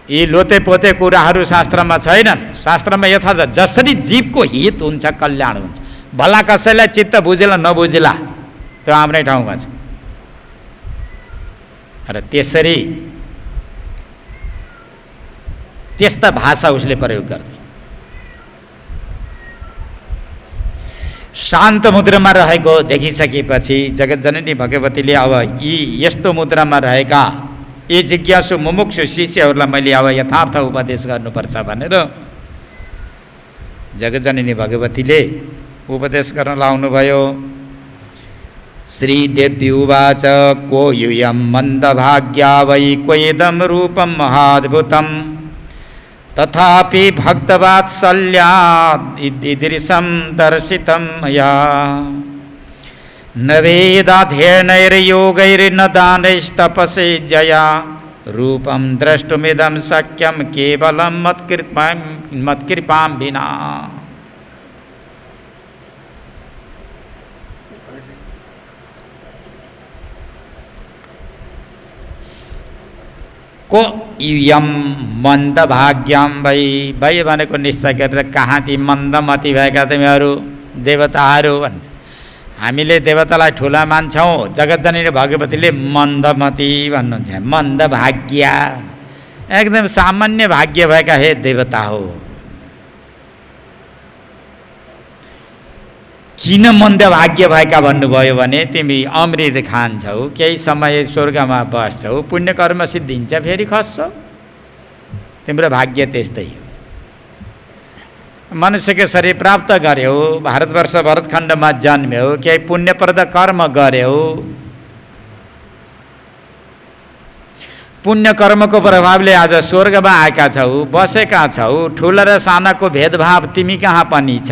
यी लोते पोते कुराहरू शास्त्रमा छैनन्। शास्त्रमा यथार्थ जसरी जीवको हित हुन्छ, कल्याण हुन्छ। भला कसैलाई चित्त बुझेला नबुझेला त्यो आफ्नै ठाउँमा छ। र त्यसरी त्यस्ता भाषा उसले प्रयोग गर्दै शान्त मुद्रामा रहेको देखिसकेपछि जगतजननी भगवतीले अब यी यस्तो मुद्रामा रहेका यी जिज्ञासु मुमुक्षु शिष्यहरूलाई मैले अब यथार्थ उपदेश गर्नुपर्छ भनेर जगतजननी भगवतीले उपदेश गर्न लाउनुभयो। श्रीदेवी उवाच को यूयं मन्दभाग्या वै क्वेदं रूपं महाद्भुतं तथापि भक्तवात्सल्यादीदृशं दर्शितं मया न वेदाध्ययनैर्योगैर्न दानैस्तपसैर्जया रूपं द्रष्टुमिदं शक्यं केवलं मत्कृपां विना। को यम मन्दभाग्यम वै वै भनेको निश्चय गरेर कहाँ ती मन्दमती भएका तिमीहरू देवताहरू भन्छ। हामीले देवतालाई ठुला मान्छौँ, जगतजननी भगवतीले मन्दमती भन्नुहुन्छ, मन्दभाग्या, एकदम सामान्य भाग्य भएका हे देवता हो। किन मन्दभाग्य भएका भन्नुभयो भने तिमी अमृत खान्छौ, केही समय स्वर्गमा बस्छौ, पुण्यकर्म सिद्धिन्छ, फेरि खस्छौ, तिम्रो भाग्य त्यस्तै हो। मनुष्यको शरीर प्राप्त गर्यौ, भारतवर्ष भरतखण्डमा जन्म्यौ, केही पुण्यप्रद कर्म गर्यौ, पुण्य कर्मको प्रभावले आज स्वर्गमा आएका छौ, बसेका छौ, ठुला र सानाको भेदभाव तिमी कहाँ पनि छ,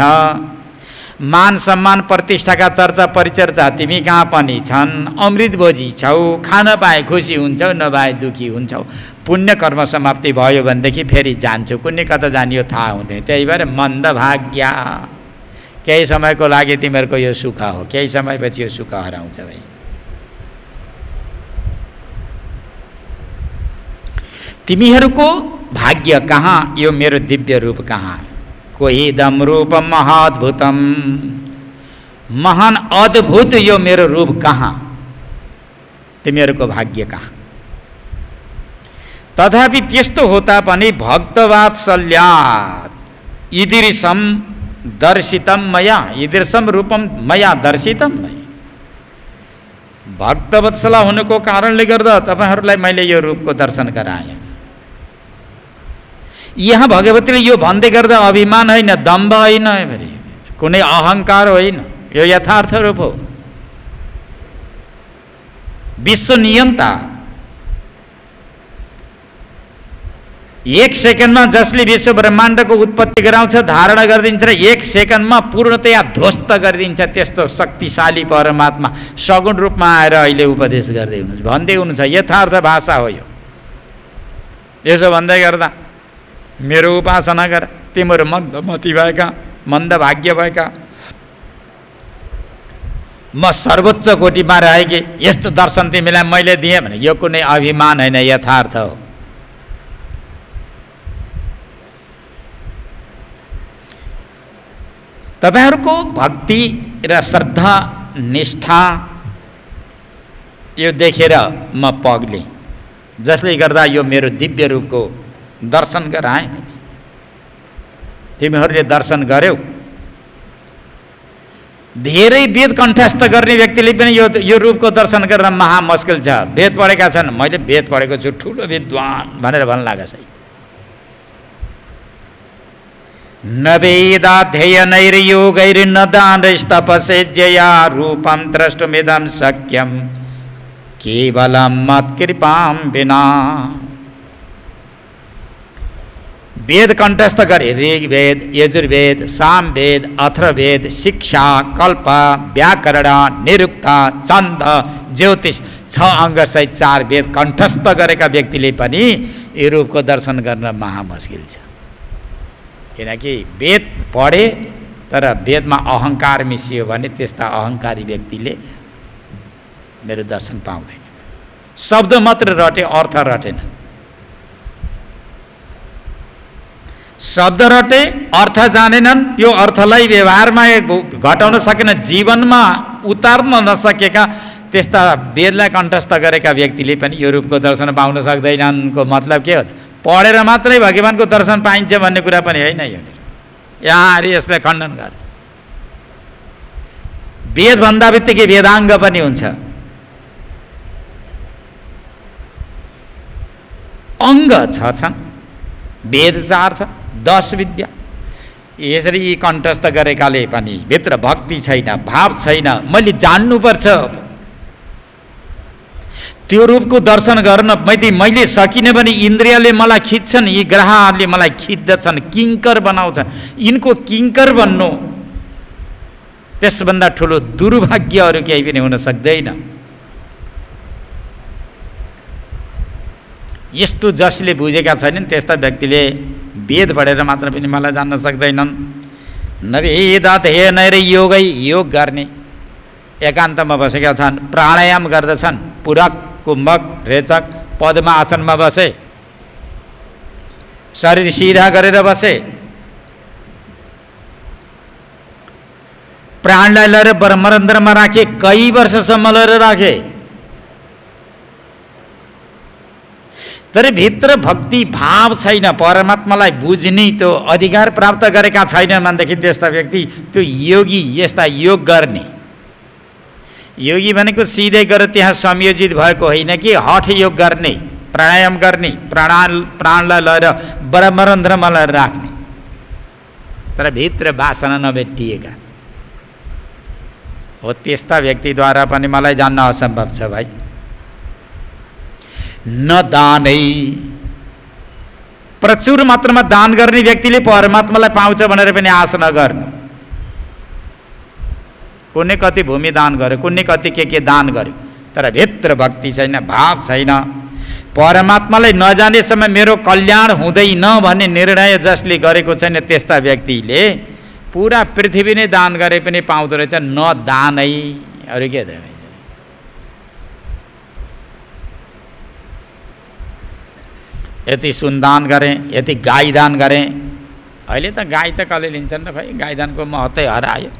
मान सम्मान प्रतिष्ठाका चर्चा परिचर्चा तिमी कहाँ पनि छन्, अमृत भोजी छौ, खान पाए खुसी हुन्छौ, नभए दुखी हुन्छौ, पुण्य कर्म समाप्ति भयो भनेदेखि फेरि जान्छु, कुनै कता जानियो थाहा हुँदैन। त्यही भएर मन्दभाग्या, केही समयको लागि तिमीहरूको यो सुख हो, केही समयपछि यो सुख हराउँछ भाइ। तिमीहरूको भाग्य कहाँ, यो मेरो दिव्य रूप कहाँ, कोहिदम रूपम महाद्भुतम, महान अद्भुत यो मेरो रूप कहाँ, तिमीहरूको भाग्य कहाँ। तथापि त्यस्तो होता पनि भक्तवात्सल्यात् ईदृशम दर्शितम मया, ईदृशम रूपम मया दर्शितम। भक्तवत्सला हुनुको कारणले गर्दा तपाईहरूलाई मैले यो रूपको दर्शन गराएँ। यहाँ भगवतीले यो भन्दै गर्दा अभिमान होइन, दम्भ होइन, कुनै अहङ्कार होइन, यो यथार्थ रूप हो। विश्व नियन्ता, एक सेकेन्डमा जसले विश्व ब्रह्माण्डको उत्पत्ति गराउँछ, धारणा गरिदिन्छ र एक सेकेन्डमा पूर्णतया ध्वस्त गरिदिन्छ, त्यस्तो शक्तिशाली परमात्मा सगुण रूपमा आएर अहिले उपदेश गर्दै हुनुहुन्छ, भन्दै हुनुहुन्छ। यथार्थ भाषा हो यो। यसो भन्दै गर्दा मेरो उपासना गर, तिम्रो मन्दमती भएका, मन्दभाग्य भएका, म सर्वोच्च कोटिमा रहेकी, यस्तो दर्शन तिमीलाई मैले दिएँ भने यो कुनै अभिमान होइन, यथार्थ हो। तपाईहरूको भक्ति र श्रद्धा निष्ठा यो देखेर म पग्लेँ, जसले गर्दा यो मेरो दिव्य रूपको दर्शन गराएँ। तिमीहरूले दर्शन गर्यौ। धेरै वेद कण्ठस्थ गर्ने व्यक्तिले पनि यो रूपको दर्शन गर्न महा मुस्किल छ। वेद पढेका छन्, मैले वेद पढेको छु, ठुलो विद्वान भनेर भन्न लाग्छ। न वेदाध्ययनैर्योगैर्न दानैस्तपसेज्यया रूपं द्रष्टुमिदं शक्यं केवलं मत्कृपां विना। वेद कण्ठस्थ गरे, ऋग्वेद, यजुर्वेद, सामवेद, अथर्ववेद, शिक्षा, कल्प, व्याकरण, निरुक्ता, छन्द, ज्योतिष, 6 अङ्ग सहित 4 वेद कण्ठस्थ गरेका व्यक्तिले पनि यो रूपको दर्शन गर्न महा मुस्किल छ। किनकि वेद पढे तर वेदमा अहङ्कार मिसियो भने त्यस्ता अहङ्कारी व्यक्तिले मेरो दर्शन पाउँदैन। शब्द मात्र रटे, अर्थ रटेन। शब्द रटे, अर्थ जानेनन्, त्यो अर्थलाई व्यवहारमा घटाउन सकेन, जीवनमा उतार्न नसकेका त्यस्ता वेदलाई कण्ठस्थ गरेका व्यक्तिले पनि यो रूपको दर्शन पाउन सक्दैनन्। को मतलब के हो? पढेर मात्रै भगवानको दर्शन पाइन्छ भन्ने कुरा पनि होइन। यहाँहरू यसलाई खण्डन गर्छ। वेद भन्दा बित्तिकै वेदाङ्ग पनि हुन्छ, अङ्ग छन्, वेद 4 छ, 10 विद्या। यसरी यी कण्ठस्थ गरेकाले पनि भित्र भक्ति छैन, भाव छैन। मैले जान्नुपर्छ त्यो रूपको दर्शन गर्न। मैले सकिनँ भने इन्द्रियले मलाई खिच्छन्, यी ग्रहहरूले मलाई खिच्दछन्, किङ्कर बनाउँछन्। यिनको किङ्कर बन्नु त्यसभन्दा ठुलो दुर्भाग्य अरू केही पनि हुन सक्दैन। यस्तो जसले बुझेका छैनन् त्यस्ता व्यक्तिले वेद पढेर मात्र पनि मलाई जान्न सक्दैनन्। नवेदाध्ययन योगै, योग गर्ने, एकान्तमा बसेका छन्, प्राणायाम गर्दछन्, पुरक, कुम्भक, रेचक, पद्मासनमा बसे, शरीर सिधा गरेर बसे, प्राणलाई लिएर ब्रह्मरन्ध्रमा राखे, कई वर्षसम्म लिएर राखे, तर भित्र भक्ति भाव छैन, परमात्मालाई बुझ्ने त्यो अधिकार प्राप्त गरेका छैनन् भनेदेखि त्यस्ता व्यक्ति त्यो योगी, यस्ता योग गर्ने योगी भनेको सिधै गएर त्यहाँ संयोजित भएको होइन कि हठ योग गर्ने, प्राणायाम गर्ने, प्राणलाई लिएर ब्रह्मरन्ध्रमा लिएर राख्ने, तर भित्र वासना नभेटिएका हो, त्यस्ता व्यक्तिद्वारा पनि मलाई जान्न असम्भव छ भाइ। न दानै, प्रचुर मात्रामा दान गर्ने व्यक्तिले परमात्मालाई पाउँछ भनेर पनि आशा नगर्नु। कुनै कति भूमि दान गर्यो, कुनै कति के दान गर्यो, तर भित्र भक्ति छैन, भाव छैन, परमात्मालाई नजानेसम्म मेरो कल्याण हुँदैन भन्ने निर्णय जसले गरेको छैन त्यस्ता व्यक्तिले पुरा पृथ्वी नै दान गरे पनि पाउँदो रहेछ, न दानै, अरू के त। यति सुनदान गरेँ, यति गाई दान गरेँ, अहिले त गाई त कसले लिन्छन् र भाइ, गाईदानको महत्त्वै हरायो,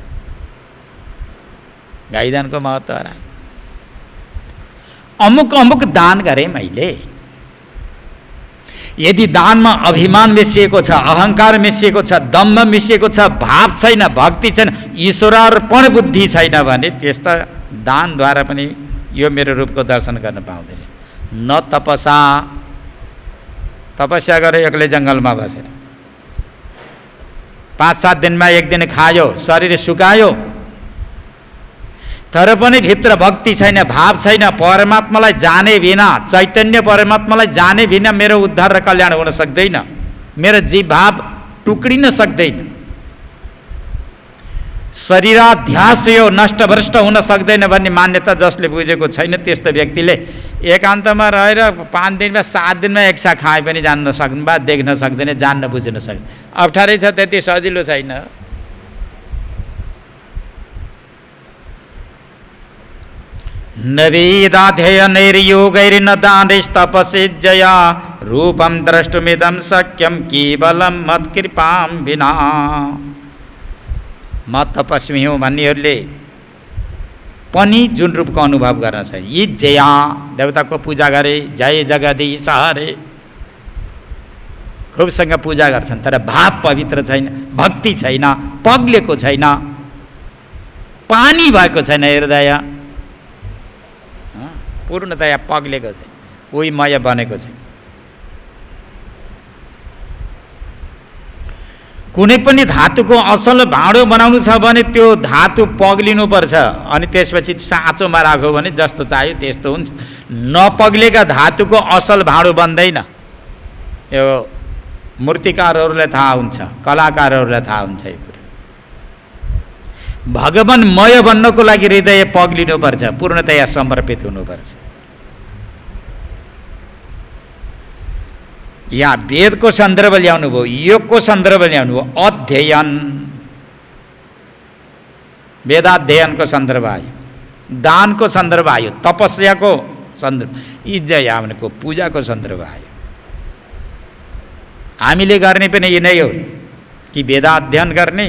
गाईदानको महत्त्व हरायो। अमुक अमुक दान गरेँ मैले, यदि दानमा अभिमान मिसिएको छ, अहङ्कार मिसिएको छ, दम्भ मिसिएको छ, भाव छैन, भक्ति छैन, ईश्वरार्पण बुद्धि छैन भने त्यस्ता दानद्वारा पनि यो मेरो रूपको दर्शन गर्न पाउँदैन। न तपसा, तपस्या गरे एक्लै जङ्गलमा बसेर 5-7 दिनमा एक दिन खायो, शरीर सुकायो, तर पनि भित्र भक्ति छैन, भाव छैन, परमात्मालाई जाने बिना, चैतन्य परमात्मालाई जाने बिना मेरो उद्धार र कल्याण हुन सक्दैन, मेरो जीव भाव टुक्रिन सक्दैन, शरीराध्यास यो नष्टभ्रष्ट हुन सक्दैन भन्ने मान्यता जसले बुझेको छैन त्यस्तो व्यक्तिले एकान्तमा रहेर 5 दिनमा 7 दिनमा एक सा खाए पनि जान्न सक्दैन, वा देख्न सक्दैन, जान्न बुझ्न सक्दैन। अप्ठ्यारै छ, त्यति सजिलो छैन। न वेदाध्ययनैर्योगैर्न दानैस्तपसिज्जया रूपं द्रष्टुमिदं शक्यं केवलं मत्कृपां विना। म तपस्वी हुँ भन्नेहरूले पनि जुन रूपको अनुभव गर्न छ, यी जया देवताको पूजा गरे, जय जगदीश हरे खुबसँग पूजा गर्छन्, तर भाव पवित्र छैन, भक्ति छैन, पग्लेको छैन, पानी भएको छैन, हृदय पूर्णतया पग्लेको छैन, उही मय बनेको छैन। कुनै पनि धातुको असल भाँडो बनाउनु छ भने त्यो धातु पग्लिनुपर्छ, अनि त्यसपछि साँचोमा राख्यो भने जस्तो चाहियो त्यस्तो हुन्छ। नपग्लेका धातुको असल भाँडो बन्दैन। यो मूर्तिकारहरूलाई थाहा हुन्छ, कलाकारहरूलाई थाहा हुन्छ यो कुरा। भगवान्मय बन्नको लागि हृदय पग्लिनुपर्छ, पूर्णतया समर्पित हुनुपर्छ। यहाँ वेदको सन्दर्भ ल्याउनु भयो, योगको सन्दर्भ ल्याउनु भयो, अध्ययन वेदाध्ययनको सन्दर्भ आयो, दानको सन्दर्भ आयो, तपस्याको सन्दर्भ, इज्जया भनेको पूजाको सन्दर्भ आयो। हामीले गर्ने पनि यही नै हो कि वेदाध्ययन गर्ने,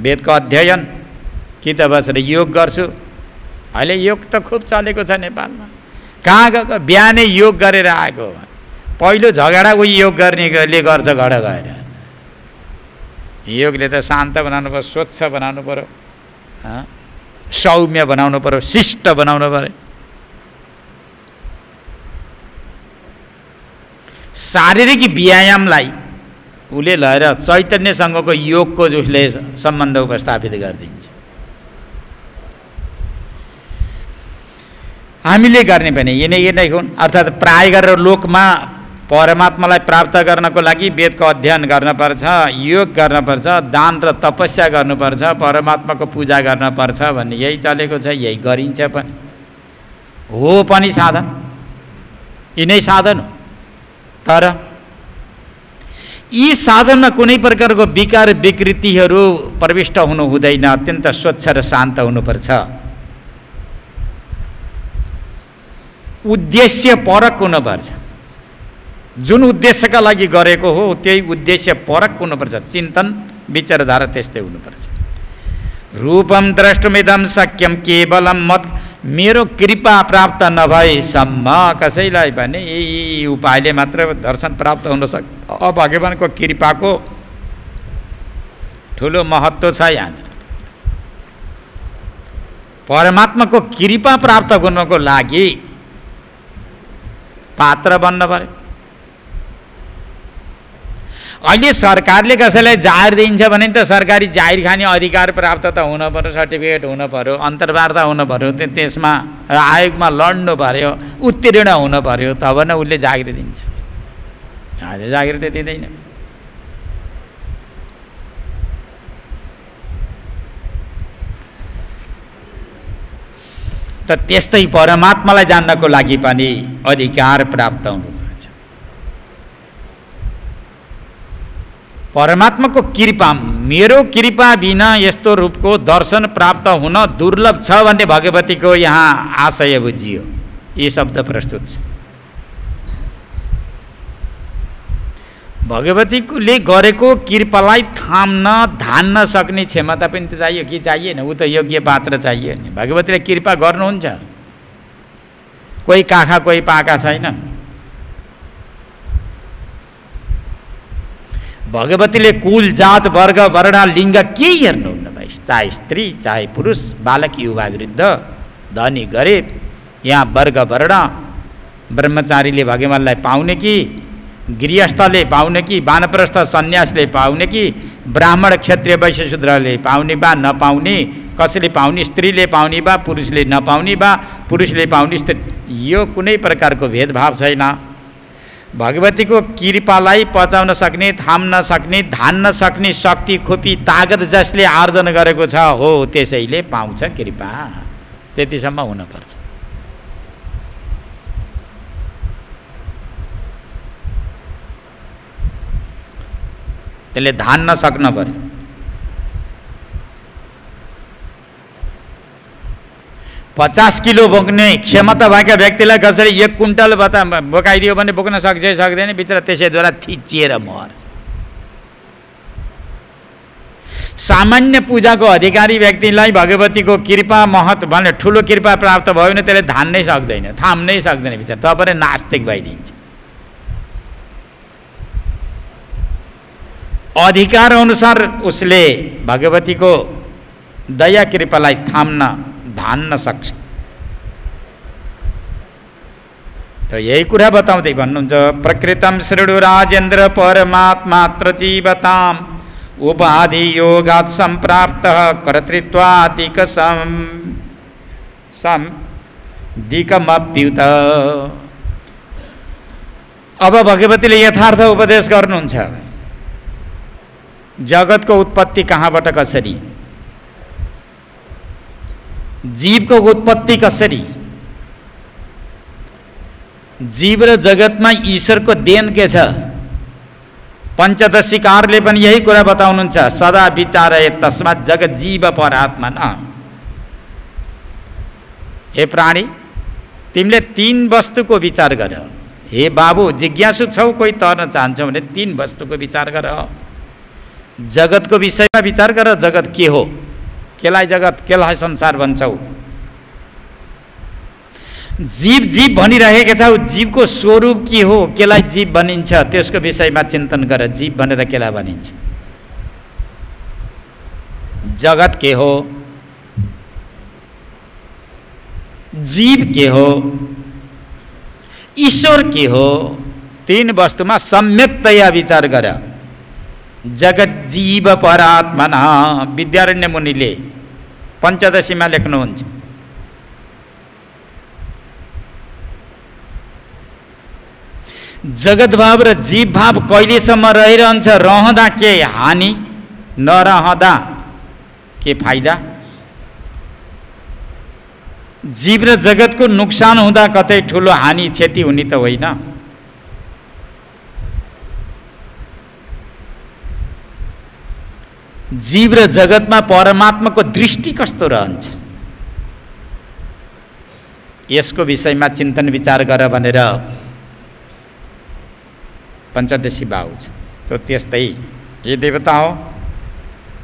वेदको अध्ययन, कि त बसेर योग गर्छु। अहिले योग त खुब चलेको छ नेपालमा, कहाँ गएको बिहानै योग गरेर आएको, पहिलो झगडा उही योग गर्नेले गर्छ घर गएर। योगले त शान्त बनाउनु पर्यो, स्वच्छ बनाउनु पर्यो, सौम्य बनाउनु पर्यो, शिष्ट बनाउनु पर्यो। शारीरिक व्यायामलाई उसले लिएर चैतन्यसँगको योगको उसले सम्बन्ध उपस्थापित गरिदिन्छ। हामीले गर्ने पनि यही नै हुन्। अर्थात् प्राय गरेर लोकमा परमात्मालाई प्राप्त गर्नको लागि वेदको अध्ययन गर्नुपर्छ, योग गर्नुपर्छ, दान र तपस्या गर्नुपर्छ, परमात्माको पूजा गर्नुपर्छ भन्ने यही चलेको छ, यही गरिन्छ पनि हो पनि साधन, यिनै साधन हो। तर यी साधनमा कुनै प्रकारको विकार विकृतिहरू प्रविष्ट हुनु हुँदैन, अत्यन्त स्वच्छ र शान्त हुनुपर्छ। उद्देश्य परक हुनुपर्छ। जुन उद्देश्यका लागि गरेको हो त्यही उद्देश्य परक हुनुपर्छ। चिन्तन विचारधारा त्यस्तै हुनुपर्छ। रूपम द्रष्टुमिदम सक्यम केवलम मत, मेरो कृपा प्राप्त नभएसम्म कसैलाई पनि यी उपायले मात्र दर्शन प्राप्त हुन सक्छ। भगवानको कृपाको ठुलो महत्त्व छ। यहाँ परमात्माको कृपा प्राप्त गर्नको लागि पात्र बन्न पर्यो। अहिले सरकारले कसैलाई जाहेर दिन्छ भने त सरकारी जाहेर खाने अधिकार प्राप्त त हुन पर्यो, सर्टिफिकेट हुन पर्यो, अन्तर्वार्ता हुन पर्यो, त्यसमा आयोगमा लड्नु पर्यो, उत्तीर्ण हुन पर्यो, तब न उसले जागिर दिन्छ। अहिले जागिर त दिँदैन। त त्यस्तै परमात्मालाई जान्नको लागि पनि अधिकार प्राप्त हुनुपर्छ। परमात्माको कृपा, मेरो कृपा बिना यस्तो रूपको दर्शन प्राप्त हुन दुर्लभ छ भन्ने भगवतीको यहाँ आशय बुझियो। यी शब्द प्रस्तुत छ। भगवतीले गरेको कृपालाई थाम्न धान्न सक्ने क्षमता पनि त चाहियो कि चाहिएन? ऊ त योग्य पात्र चाहियो नि। भगवतीले कृपा गर्नुहुन्छ, कोही काखा कोही पाका छैन। भगवतीले कुल जात वर्ग वर्ण लिङ्ग केही हेर्नुहुन्न भाइ, चाहे स्त्री चाहे पुरुष, बालक युवा वृद्ध, धनी गरिब, यहाँ वर्ग वर्ण, ब्रह्मचारीले भगवानलाई पाउने कि, गृहस्थले पाउने कि, वानप्रस्थ सन्यासले पाउने कि, ब्राह्मण क्षत्रिय वैश्य शूद्रले पाउने वा नपाउने, कसैले पाउने, स्त्रीले पाउने वा पुरुषले नपाउने वा पुरुषले पाउने स्त्री, यो कुनै प्रकारको भेदभाव छैन। भगवतीको कृपालाई पचाउन सक्ने, थाम्न सक्ने, धान्न सक्ने शक्ति खोपी तागत जसले आर्जन गरेको छ हो त्यसैले पाउँछ कृपा। त्यतिसम्म हुनुपर्छ। त्यसले धान्न सक्न पर्यो। पचास किलो बोक्ने क्षमता भएका व्यक्तिलाई कसरी 1 कुन्टल बोकाइदियो भने बोक्न सक्छ सक्दैन? बिचरा त्यसैद्वारा थिचिएर मर्छ। सामान्य पूजाको अधिकारी व्यक्तिलाई भगवतीको कृपा महत्त्व भने ठुलो कृपा प्राप्त भयो भने त्यसले धान्नै सक्दैन, थाम्नै सक्दैन, बिचरा तपाईँ नास्तिक भइदिन्छ। अधिकार अनुसार उसले भगवतीको दया कृपालाई थाम्न धान्न सक्छ। त यही कुरा बताउँदै भन्नुहुन्छ, प्रकृतम शृणु राजेन्द्र परमात्मात्र जीवताम उपाधि योगात् सम्प्राप्त कर्तृत्वादिक दिकमप्युत। अब भगवतीले यथार्थ उपदेश गर्नुहुन्छ। जगतको उत्पत्ति कहाँबाट कसरी, जीवको उत्पत्ति कसरी, जीव र जगतमा ईश्वरको देन के छ। पञ्चदशीकारले पनि यही कुरा बताउनुहुन्छ, सदा विचारय तस्मात् जगत जीव परात्मा न। हे प्राणी, तिमीले 3 वस्तुको विचार गर। हे बाबु, जिज्ञासु छौ, कोही तर्न चाहन्छौ भने 3 वस्तुको विचार गर। जगतको विषयमा विचार गर। जगत के हो, केलाई जगत, केलाई संसार भन्छौ। जीव जीव भनिरहेका छौ, जीवको स्वरूप के हो, केलाई जीव भनिन्छ, त्यसको विषयमा चिन्तन गर। जीव भनेर केलाई भनिन्छ, जगत के हो, जीव के हो, ईश्वर के हो। 3 वस्तुमा सम्यकतया विचार गर। जगत जीव परात्मना, विद्यारण्य मुनिले पञ्चदशीमा लेख्नुहुन्छ। जगत भाव र जीव भाव कहिलेसम्म रहिरहन्छ? रहँदा के हानि, नरहँदा के फाइदा। जीव र जगतको नुकसान हुँदा कतै ठुलो हानि क्षति हुने त होइन। जीव र जगतमा परमात्माको दृष्टि कस्तो रहन्छ, यसको विषयमा चिन्तन विचार गर भनेर पञ्चदशी बाहु छ। त्यो त्यस्तै हे देवता हो,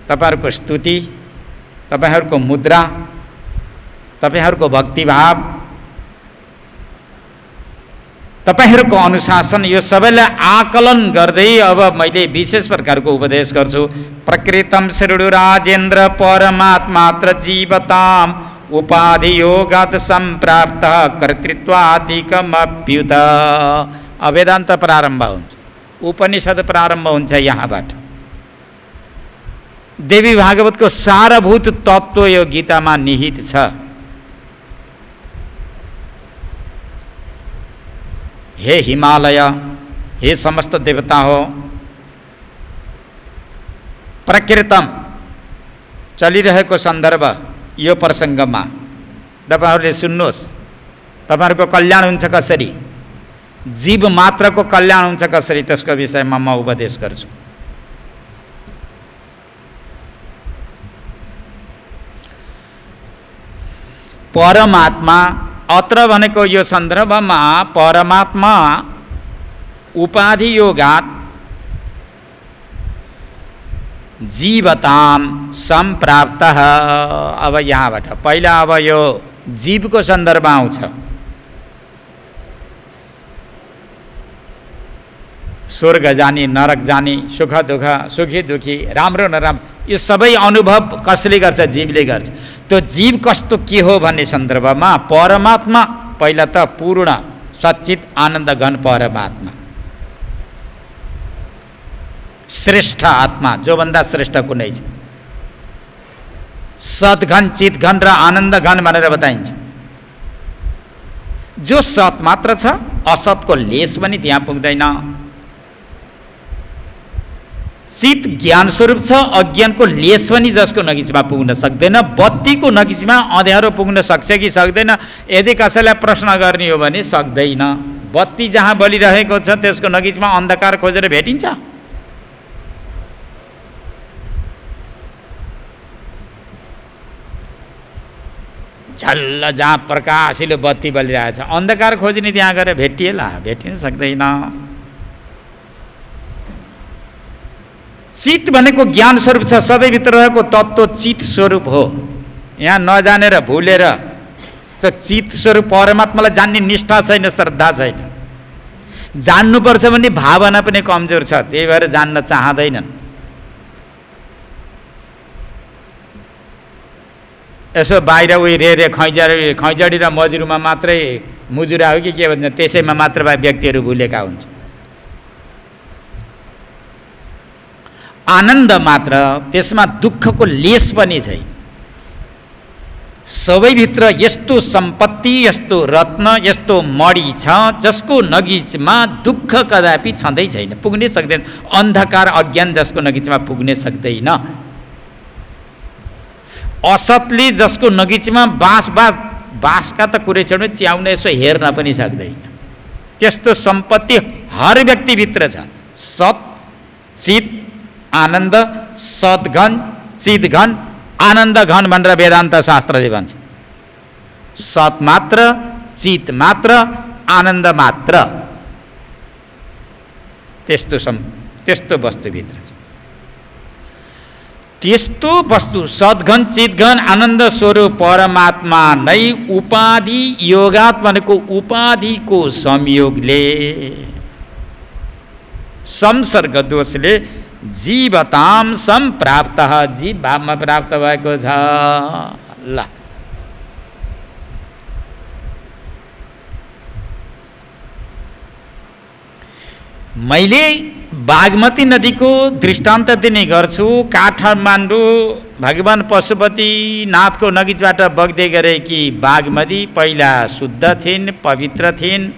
तपाईँहरूको स्तुति, तपाईँहरूको मुद्रा, तपाईँहरूको भक्तिभाव, तपाईँहरूको अनुशासन, यो सबैलाई आकलन गर्दै अब मैले विशेष प्रकारको उपदेश गर्छु। प्रकृतम शृणु राजेन्द्र परमात्मात्र जीवताम उपाधि योगत सम्प्राप्त कर्तृत्वादिकमप्युत। वेदान्त प्रारम्भ हुन्छ, उपनिषद प्रारम्भ हुन्छ यहाँबाट। देवी भागवतको सारभूत तत्त्व यो गीतामा निहित छ। हे हिमालय, हे समस्त देवता हो, प्रकृतम चलिरहेको सन्दर्भ यो प्रसङ्गमा तपाईहरुले सुन्नुहोस्। तपाईहरुको कल्याण हुन्छ कसरी, जीव मात्रको कल्याण हुन्छ कसरी, त्यसको विषयमा म उपदेश गर्छु। परमात्मा अत्र भनेको यो सन्दर्भमा परमात्मा उपाधि योगात जीवताम सम्प्राप्त। अब यहाँबाट पहिला अब यो जीवको सन्दर्भ आउँछ। स्वर्ग जाने, नरक जाने, सुख दुःख, सुखी दुखी, राम्रो नराम्रो, यो सबै अनुभव कसले गर्छ, जीवले गर्छ। त्यो जीव कस्तो के हो भन्ने सन्दर्भमा परमात्मा पहिला त पूर्ण सच्चित आनन्द घन परमात्मा, श्रेष्ठ आत्मा, जोभन्दा श्रेष्ठ कुनै छ। सद्घन, चितघन र आनन्द घन भनेर बताइन्छ। जो सत मात्र छ, असतको लेस पनि त्यहाँ पुग्दैन। चित ज्ञान स्वरूप छ, अज्ञानको लेस पनि जसको नगिचमा पुग्न सक्दैन। बत्तीको नगिचमा अँध्यारो पुग्न सक्छ कि सक्दैन, यदि कसैलाई प्रश्न गर्ने हो भने सक्दैन। बत्ती जहाँ बलिरहेको छ त्यसको नगिचमा अन्धकार खोजेर भेटिन्छ? झल्ल जहाँ प्रकाशिलो बत्ती बलिरहेछ, अन्धकार खोज्ने त्यहाँ गएर भेटिएला? भेटिन सक्दैन। चित भनेको ज्ञान स्वरूप छ, सबैभित्र रहेको तत्त्व चित स्वरूप हो। यहाँ नजानेर भुलेर त्यो चित स्वरूप परमात्मालाई जान्ने निष्ठा छैन, श्रद्धा छैन। जान्नुपर्छ भने भावना पनि कमजोर छ, त्यही भएर जान्न चाहँदैनन्। यसो बाहिर उही रे खैँजडी र मजुरमा मात्रै मुजुरा हो कि के भन्छ, त्यसैमा मात्र व्यक्तिहरू भुलेका हुन्छ। आनन्द मात्र, त्यसमा दुःखको लेस पनि छैन। सबैभित्र यस्तो सम्पत्ति, यस्तो रत्न, यस्तो मणि छ जसको नगिचमा दुःख कदापि छँदै छैन, पुग्नै सक्दैन। अन्धकार अज्ञान जसको नगिचमा पुग्नै सक्दैन। असतले जसको नगिचमा बाँसका त कुरै छोड्नु, च्याउन यसो हेर्न पनि सक्दैन। त्यस्तो सम्पत्ति हर व्यक्तिभित्र छ। सत, चित, आनन्द, सद्घन, चितघन, आनन्द घन भनेर वेदान्त शास्त्रले भन्छ। सत मात्र, चित मात्र, आनन्द मात्र, त्यस्तो वस्तुभित्र छ। त्यस्तो वस्तु सद्घन, चितघन, आनन्द स्वरूप परमात्मा नै उपाधि योगात भनेको उपाधिको संयोगले, संसर्ग दोषले जीवताम सम्प्राप्त, जीव भावमा प्राप्त भएको छ। ल मैले बागमती नदीको दृष्टान्त दिने गर्छु। काठमाडौँ भगवान पशुपतिनाथको नगिचबाट बग्दै गरे कि बागमती पहिला शुद्ध थिइन्, पवित्र थिइन्,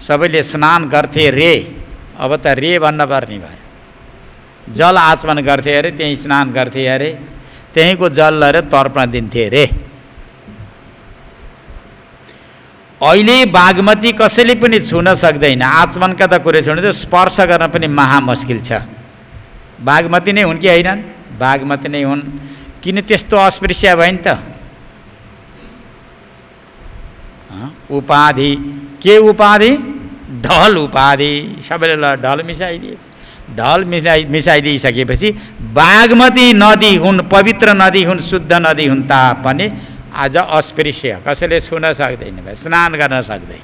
सबैले स्नान गर्थे रे। अब त रे भन्न पर्ने भयो। जल आचमन गर्थे अरे, त्यहीँ स्नान गर्थे अरे, त्यहीँको जल लिएर तर्पण दिन्थे रे। अहिले बागमती कसैले पनि छुन सक्दैन। आचमनका त कुरै छोड्नु, त्यो स्पर्श गर्न पनि महा मुस्किल छ। बागमती नै हुन् कि होइनन्? बागमती नै हुन्। किन त्यस्तो अस्पृश्य भयो नि त? उपाधि के उपाधि? ढल उपाधि सबैले ढल मिसाइदिए। ढल मिसाइदिइसकेपछि बागमती नदी हुन्, पवित्र नदी हुन्, शुद्ध नदी हुन् तापनि आज अस्पृश्य, कसैले छुन सक्दैन, स्नान गर्न सक्दैन।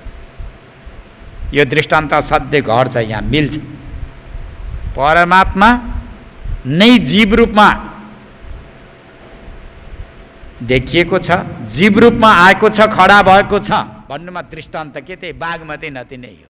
यो दृष्टान्त सधैँ घट्छ, यहाँ मिल्छ। परमात्मा नै जीव रूपमा देखिएको छ, जीव रूपमा आएको छ, खडा भएको छ भन्नुमा दृष्टान्त के, त्यही बागमती नदी नै हो।